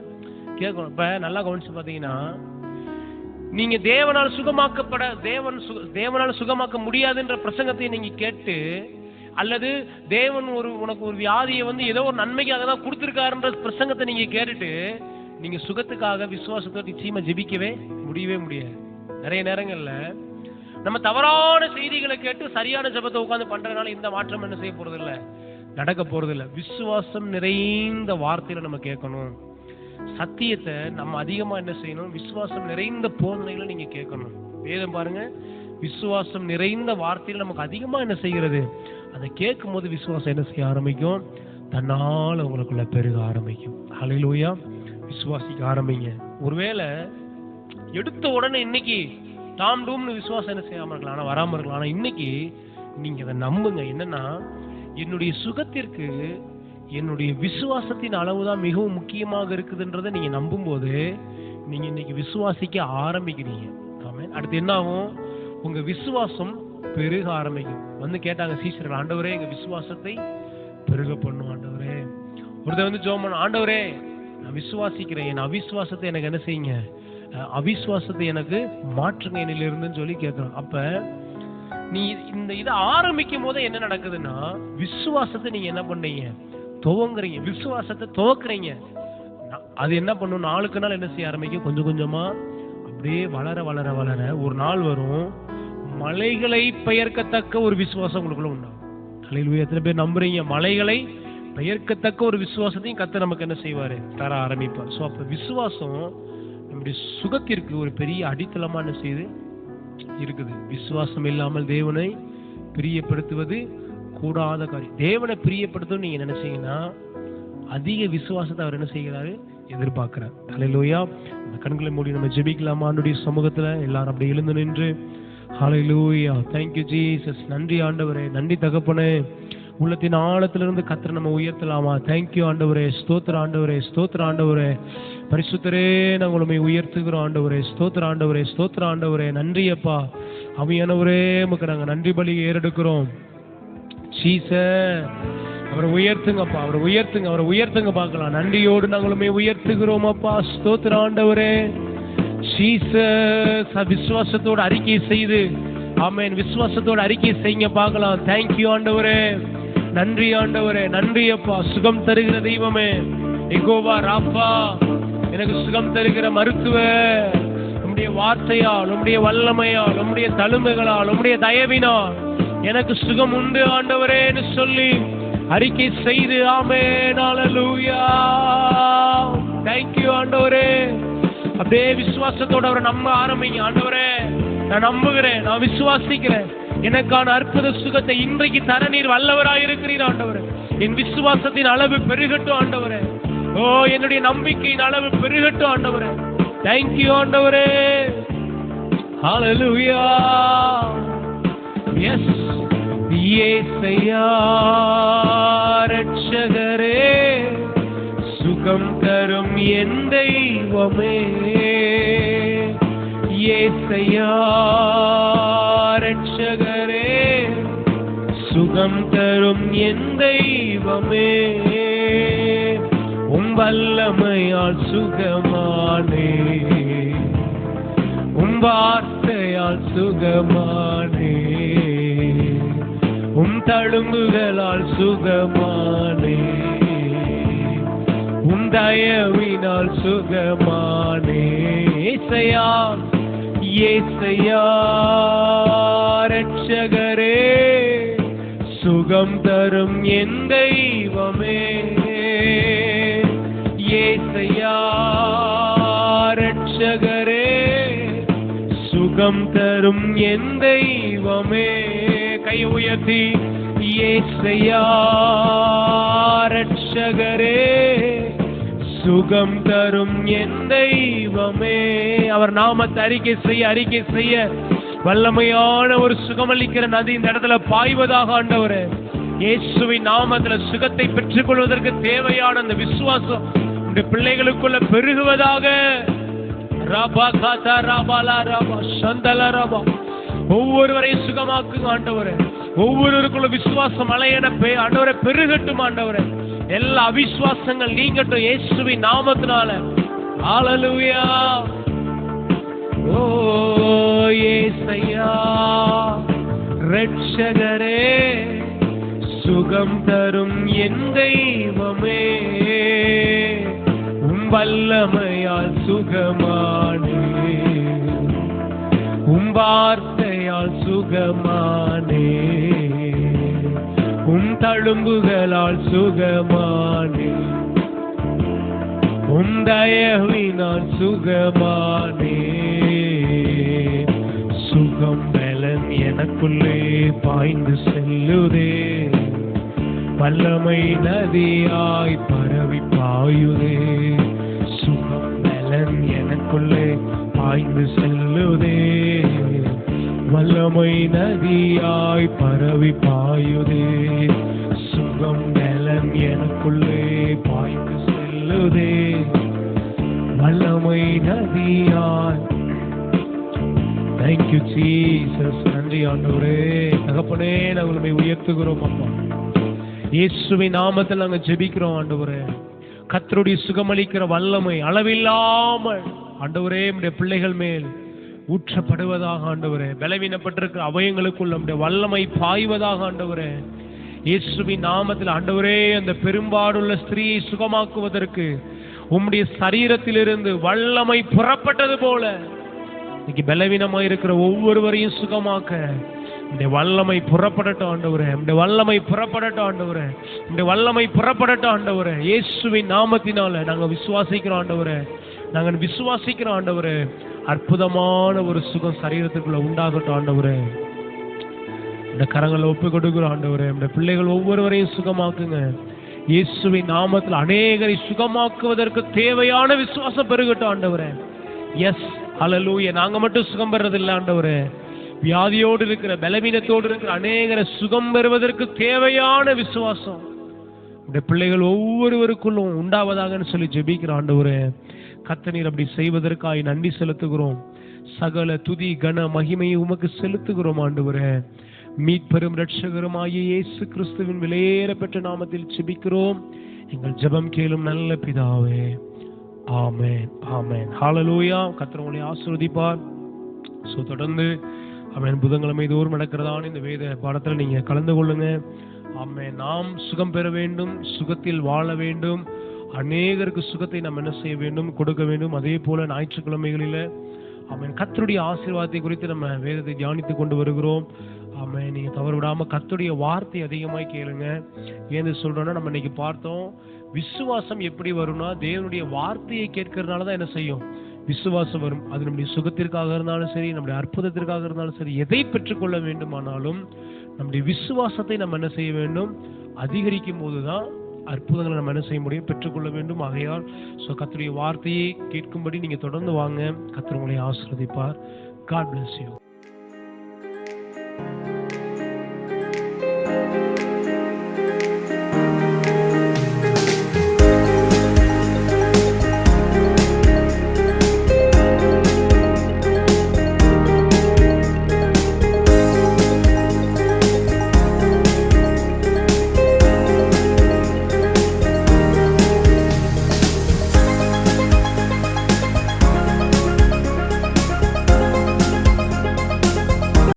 கேட்கணும். இப்ப நல்லா கவனிச்சு பாத்தீங்கன்னா, நீங்க தேவனால் சுகமாக்க முடியாதுன்ற பிரசங்கத்தை நீங்க கேட்டு, அல்லது தேவன் உனக்கு ஒரு வியாதியை ஏதோ ஒரு நன்மைக்காக தான் கொடுத்திருக்காருன்ற பிரசங்கத்தை நீங்க கேட்டுட்டு, நீங்க சுகத்துக்காக விசுவாசத்தோட நிச்சயமா ஜெபிக்கவே முடியவே முடியாது. நிறைய நேரங்கள்ல நம்ம தவறான செய்திகளை கேட்டு சரியான ஜெபத்தை உட்கார்ந்து பண்றதுனால இந்த மாற்றம் என்ன செய்ய போறது இல்ல, நடக்க போறது இல்ல. விசுவாசம் நிறைந்த வார்த்தையில நம்ம கேட்கணும். சத்தியத்தை நம்ம அதிகமா என்ன செய்யணும்? விசுவாசம் நிறைந்த போதனைகளை நீங்க கேட்கணும். வேதம் பாருங்க, விசுவாசம் நிறைந்த வார்த்தையில நமக்கு அதிகமா என்ன செய்கிறது? அதை கேட்கும் போது விசுவாசம் என்ன செய்ய ஆரம்பிக்கும்? தன்னால உங்களுக்குள்ள பெருக ஆரம்பிக்கும். ஹல்லேலூயா. விசுவாசிக்க ஆரம்பிங்க. ஒருவேளை எடுத்த உடனே இன்னைக்கு டாம் டூம்னு விசுவாசம் என்ன செய்யாம இருக்கலாம், ஆனா வராம இருக்கலாம். ஆனா இன்னைக்கு நீங்க அதை நம்புங்க. என்னன்னா, என்னுடைய சுகத்திற்கு என்னுடைய விசுவாசத்தின் அளவுதான் மிகவும் முக்கியமாக இருக்குதுன்றதை நீங்க நம்பும் போது நீங்க இன்னைக்கு விசுவாசிக்க ஆரம்பிக்கிறீங்க. ஆமென். அடுத்து என்ன ஆகும்? உங்க விசுவாசம் பெருக ஆரம்பிக்கும். வந்து கேட்டாங்க சீஷர்கள், ஆண்டவரே எங்க விசுவாசத்தை பெருக பண்ணும் ஆண்டவரே. ஒருத்தர் வந்து ஜெபம் பண்ண, ஆண்டவரே நான் விசுவாசிக்கிறேன், என் அவிசுவாசத்தை எனக்கு என்ன செய்யுங்க, அவிசுவாசத்தை எனக்கு மாற்றுங்க என்னிலிருந்துன்னு சொல்லி கேட்கிறோம். அப்ப நீ இந்த இதை ஆரம்பிக்கும் போது என்ன நடக்குதுன்னா, விசுவாசத்தை நீங்க என்ன பண்ணீங்க, துவங்குறீங்க, விசுவாசத்தை துவக்குறீங்க. அது என்ன பண்ணும், நாளுக்கு நாள் என்ன செய்ய ஆரம்பிக்கும், கொஞ்சம் கொஞ்சமா அப்படியே வளர வளர வளர ஒரு நாள் வரும், மலைகளை பெயர்க்கத்தக்க ஒரு விசுவாசம் உங்களுக்குள்ள உண்டாகும். அல்லேலூயா. எத்தனை பேர் நம்புறீங்க? மலைகளை பெயர்க்கத்தக்க ஒரு விசுவாசத்தையும் கர்த்தர் நமக்கு என்ன செய்வாரு, தர ஆரம்பிப்பார். ஸோ அப்ப விசுவாசம் நம்முடைய சுகத்திற்கு ஒரு பெரிய அடித்தளமா என்ன செய்யுது இருக்குது. விசுவாசம் இல்லாமல் தேவனை பிரியப்படுத்துவது கூடாத காரியம். தேவனை பிரியப்படுத்தும் நீங்க நினைச்சீங்கன்னா அதிக விசுவாசத்தை அவர் என்ன செய்கிறாரு, எதிர்பார்க்கிறார். அல்லேலூயா. அந்த கண்களை மூடி நம்ம ஜெபிக்கலாமா ஆண்டவருடைய சமூகத்துல? எல்லாரும் அப்படி எழுந்து நின்று ஹல்லேலூயா. Thank you Jesus. நன்றி ஆண்டவரே, நன்றி தகப்பனே. உள்ளத்தின் ஆழத்திலிருந்து கர்த்தரை நம்ம உயர்த்தலாமா? Thank you ஆண்டவரே. ஸ்தோத்திர ஆண்டவரே, ஸ்தோத்திர ஆண்டவரே. பரிசுத்தரே நாங்கள் உம்மை உயர்த்துகிறோம் ஆண்டவரே. ஸ்தோத்திர ஆண்டவரே, ஸ்தோத்திர ஆண்டவரே. நன்றி அப்பா. ஆவியானவரே உமக்கு நாங்கள் நன்றி பலி ஏறெடுக்கிறோம். ஜீசஸ், அவரை உயர்த்துங்கப்பா, அவரை உயர்த்துங்க, அவரை உயர்த்துங்க பார்க்கலாம். நன்றியோடு நாங்கள் உம்மை உயர்த்துகிறோம் அப்பா. ஸ்தோத்திர ஆண்டவரே. ஜீசஸ், விசுவாசத்தோடு அறிக்கை செய்து, ஆமென், விசுவாசத்தோடு அறிக்கை செய்யுங்க பார்க்கலாம். தேங்க்யூ ஆண்டவரே, நன்றி ஆண்டவரே, நன்றி அப்பா. சுகம் தருகிற தெய்வமே, யெகோவா ராஃபா, எனக்கு சுகம் தருகிற மருத்துவர், உம்முடைய வார்த்தையால், உம்முடைய வல்லமையால், உம்முடைய தழும்புகளால், உம்முடைய தயவினால் எனக்கு சுகம் உண்டு ஆண்டவரேன்னு சொல்லி அறிக்கை செய்து, ஆமென், ஹல்லேலூயா. தேங்க்யூ ஆண்டவரே. அப்படியே விசுவாசத்தோட அவரை நம்ப ஆரம்பிங்க. ஆண்டவரே நான் நம்புகிறேன், நான் விசுவாசிக்கிறேன், எனக்கான அற்புத சுகத்தை இன்றைக்கு தர நீர் வல்லவராய் இருக்கிறீர் ஆண்டவரே. என் விசுவாசத்தின் அளவு பெருகட்டும் ஆண்டவரே. ஓ, என்னுடைய நம்பிக்கையின் அளவு பெருகட்டும் ஆண்டவரே. தேங்க்யூ ஆண்டவரே. ஹல்லேலூயா. எஸ் இயேசையா ரட்சகரே, சுகம் தரும் என் தெய்வமே. இயேசையா ரட்சகரே, சுகம் தரும் என் தெய்வமே. உம் வல்லமையால் சுகமானே, உம் வார்த்தையால் சுகமானே, உம் தழும்புகளால் சுகமானே, உம் தயவினால் சுகமானே. இயேசையா, இயேசையா ரட்சகரே, சுகம் தரும் என் தெய்வமே. இயேசையா ரட்சகரே, சுகம் தரும் என் தெய்வமே. கை உயர்த்தி, இயேசையா ரட்சகரே, சுகம் தரும் என் தெய்வமே. அவர் நாமத்தை அறிக்கை செய்ய வல்லமையான ஒரு சுகமளிக்கிற நதி இந்த இடத்துல பாய்வதாக ஆண்டவரே. இயேசுவின் நாமத்துல சுகத்தை பெற்றுக் கொள்வதற்கு தேவையான அந்த விசுவாசம் இந்த பிள்ளைகளுக்குள்ள பெருகுவதாக. ரபா காதா ரபாலா ரபா சந்தல ரபா. ஒவ்வொருவரையும் சுகமாக்குங்க ஆண்டவரே. ஒவ்வொருவருக்குள்ள விசுவாசம் மலையென ஆண்டவரை பெருகட்டும் ஆண்டவரே. எல்லா அவிசுவாசங்கள் நீங்கட்டும் இயேசுவின் நாமத்தினால. ஹல்லேலூயா. ஓ இயேசையா ரட்சகரே, சுகம் தரும் என் தெய்வமே. உம் வல்லமையால் சுகமானே, உம் வார்த்தையால் சுகமானே, உம் தழும்புகளால் சுகமானே, உம் தயவினால் சுகமானே. சுகம் பலன் எனக்குள்ளே பாய்ந்து செல்லுதே, வல்லமை நதியாய் பரவி பாயுதே. சுகம் பலன் எனக்குள்ளே பாய்ந்து செல்லுதே, வல்லமை நதியாய் பரவி பாயுதே. சுகம் பலன் எனக்குள்ளே பாய்ந்து செல்லுதே, வல்லமை நதியாய். Thank you Jesus. நன்றி ஆண்டவரே. தகப்பனே, நாங்கள் உம்மை உயர்த்துகிறோம் அப்பா. இயேசுவின் நாமத்தில் நாங்கள் ஜெபிக்கிறோம் ஆண்டவரே. கர்த்தருடைய சுகமளிக்கிற வல்லமை அளவில்லாமல் ஆண்டவரே நம்முடைய பிள்ளைகள் மேல் ஊற்றப்படுவதாக ஆண்டவரே. பலவீனப்பட்டிருக்கிற அவயங்களுக்குள் நம்முடைய வல்லமை பாய்வதாக ஆண்டவரே. இயேசுவின் நாமத்தில் ஆண்டவரே, அந்த பெரும்பாடுள்ள ஸ்திரீயை சுகமாக்குவதற்கு உம்முடைய சரீரத்திலிருந்து வல்லமை புறப்பட்டது போல இன்னைக்கு பலவீனமாக இருக்கிற ஒவ்வொருவரையும் சுகமாக்க இந்த வல்லமை புறப்படட்டும் ஆண்டவரே. இந்த வல்லமை புறப்படட்டும் ஆண்டவரே. இந்த வல்லமை புறப்படட்டும் ஆண்டவரே. இயேசுவின் நாமத்தினால நாங்கள் விசுவாசிக்கிறோம் ஆண்டவரே. நாங்கள் விசுவாசிக்கிறோம் ஆண்டவரே. அற்புதமான ஒரு சுகம் சரீரத்துக்குள்ள உண்டாகட்டும் ஆண்டவரே. இந்த கரங்களை ஒப்பு கொடுக்கிறோம் ஆண்டவரே. இந்த பிள்ளைகள் ஒவ்வொருவரையும் சுகமாக்குங்க. இயேசுவின் நாமத்தில் அநேகரை சுகமாக்குவதற்கு தேவையான விசுவாசம் பெருகட்டும் ஆண்டவரே. எஸ், ஹல்லேலூயா. நாங்க மட்டும் சுகம் பெறது இல்லை ஆண்டவரே. வியாதியோடு இருக்கிற, பலவீனத்தோடு இருக்கிற அநேகரை சுகம் பெறுவதற்கு தேவையான விசுவாசம் இந்த பிள்ளைகள் ஒவ்வொருவருக்குள்ளும் உண்டாவதாக சொல்லி ஜெபிக்கிற ஆண்டவரே. கர்த்தர் அப்படி செய்வதற்காக நன்றி செலுத்துகிறோம். சகல துதி கன மகிமையை உமக்கு செலுத்துகிறோம் ஆண்டவரே. மீட்பெரும் இரட்சகருமாகிய இயேசு கிறிஸ்துவின் விலையேற பெற்ற நாமத்தில் ஜெபிக்கிறோம் எங்கள் ஜெபம் கேளும் நல்ல பிதாவே. ஆமென், ஆமென், ஹல்லேலூயா. கர்த்தர் உங்களை ஆசீர்வதிப்பார். தொடர்ந்து ஆமென். புதன்கிழமை தோறும் நடக்கிறதான இந்த வேத பாடத்தில் நீங்க கலந்து கொள்ளுங்க. ஆமென். நாம் சுகம் பெற வேண்டும், சுகத்தில் வாழ வேண்டும், அநேகருக்கு சுகத்தை நாம் என்ன செய்ய வேண்டும், கொடுக்க வேண்டும். அதே போல ஞாயிற்றுக்கிழமைகளில் ஆமென் கர்த்தருடைய ஆசீர்வாதத்தை குறித்து நம்ம வேதத்தை தியானித்து கொண்டு வருகிறோம். ஆமென். நீங்க தவறு விடாம கர்த்தருடைய வார்த்தை அதிகமாய் கேளுங்க. ஏன்னு சொல்றோம்னா, நம்ம இன்னைக்கு பார்த்தோம் விசுவாசம் எப்படி வரும்னா, தேவனுடைய வார்த்தையை கேட்கறதுனால தான் என்ன செய்யும், விசுவாசம் வரும். அது நம்முடைய சுகத்திற்காக இருந்தாலும் சரி, நம்முடைய அற்புதத்திற்காக இருந்தாலும் சரி, எதை பெற்றுக்கொள்ள வேண்டுமானாலும் நம்முடைய விசுவாசத்தை நம்ம என்ன செய்ய வேண்டும், அதிகரிக்கும் போதுதான் அற்புதங்களை நம்ம என்ன செய்ய முடியும், பெற்றுக்கொள்ள வேண்டும். ஆகையால் கர்த்தருடைய வார்த்தையை கேட்கும்படி நீங்க தொடர்ந்து வாங்க. கர்த்தர் உங்களை ஆசீர்வதிப்பார். God bless you.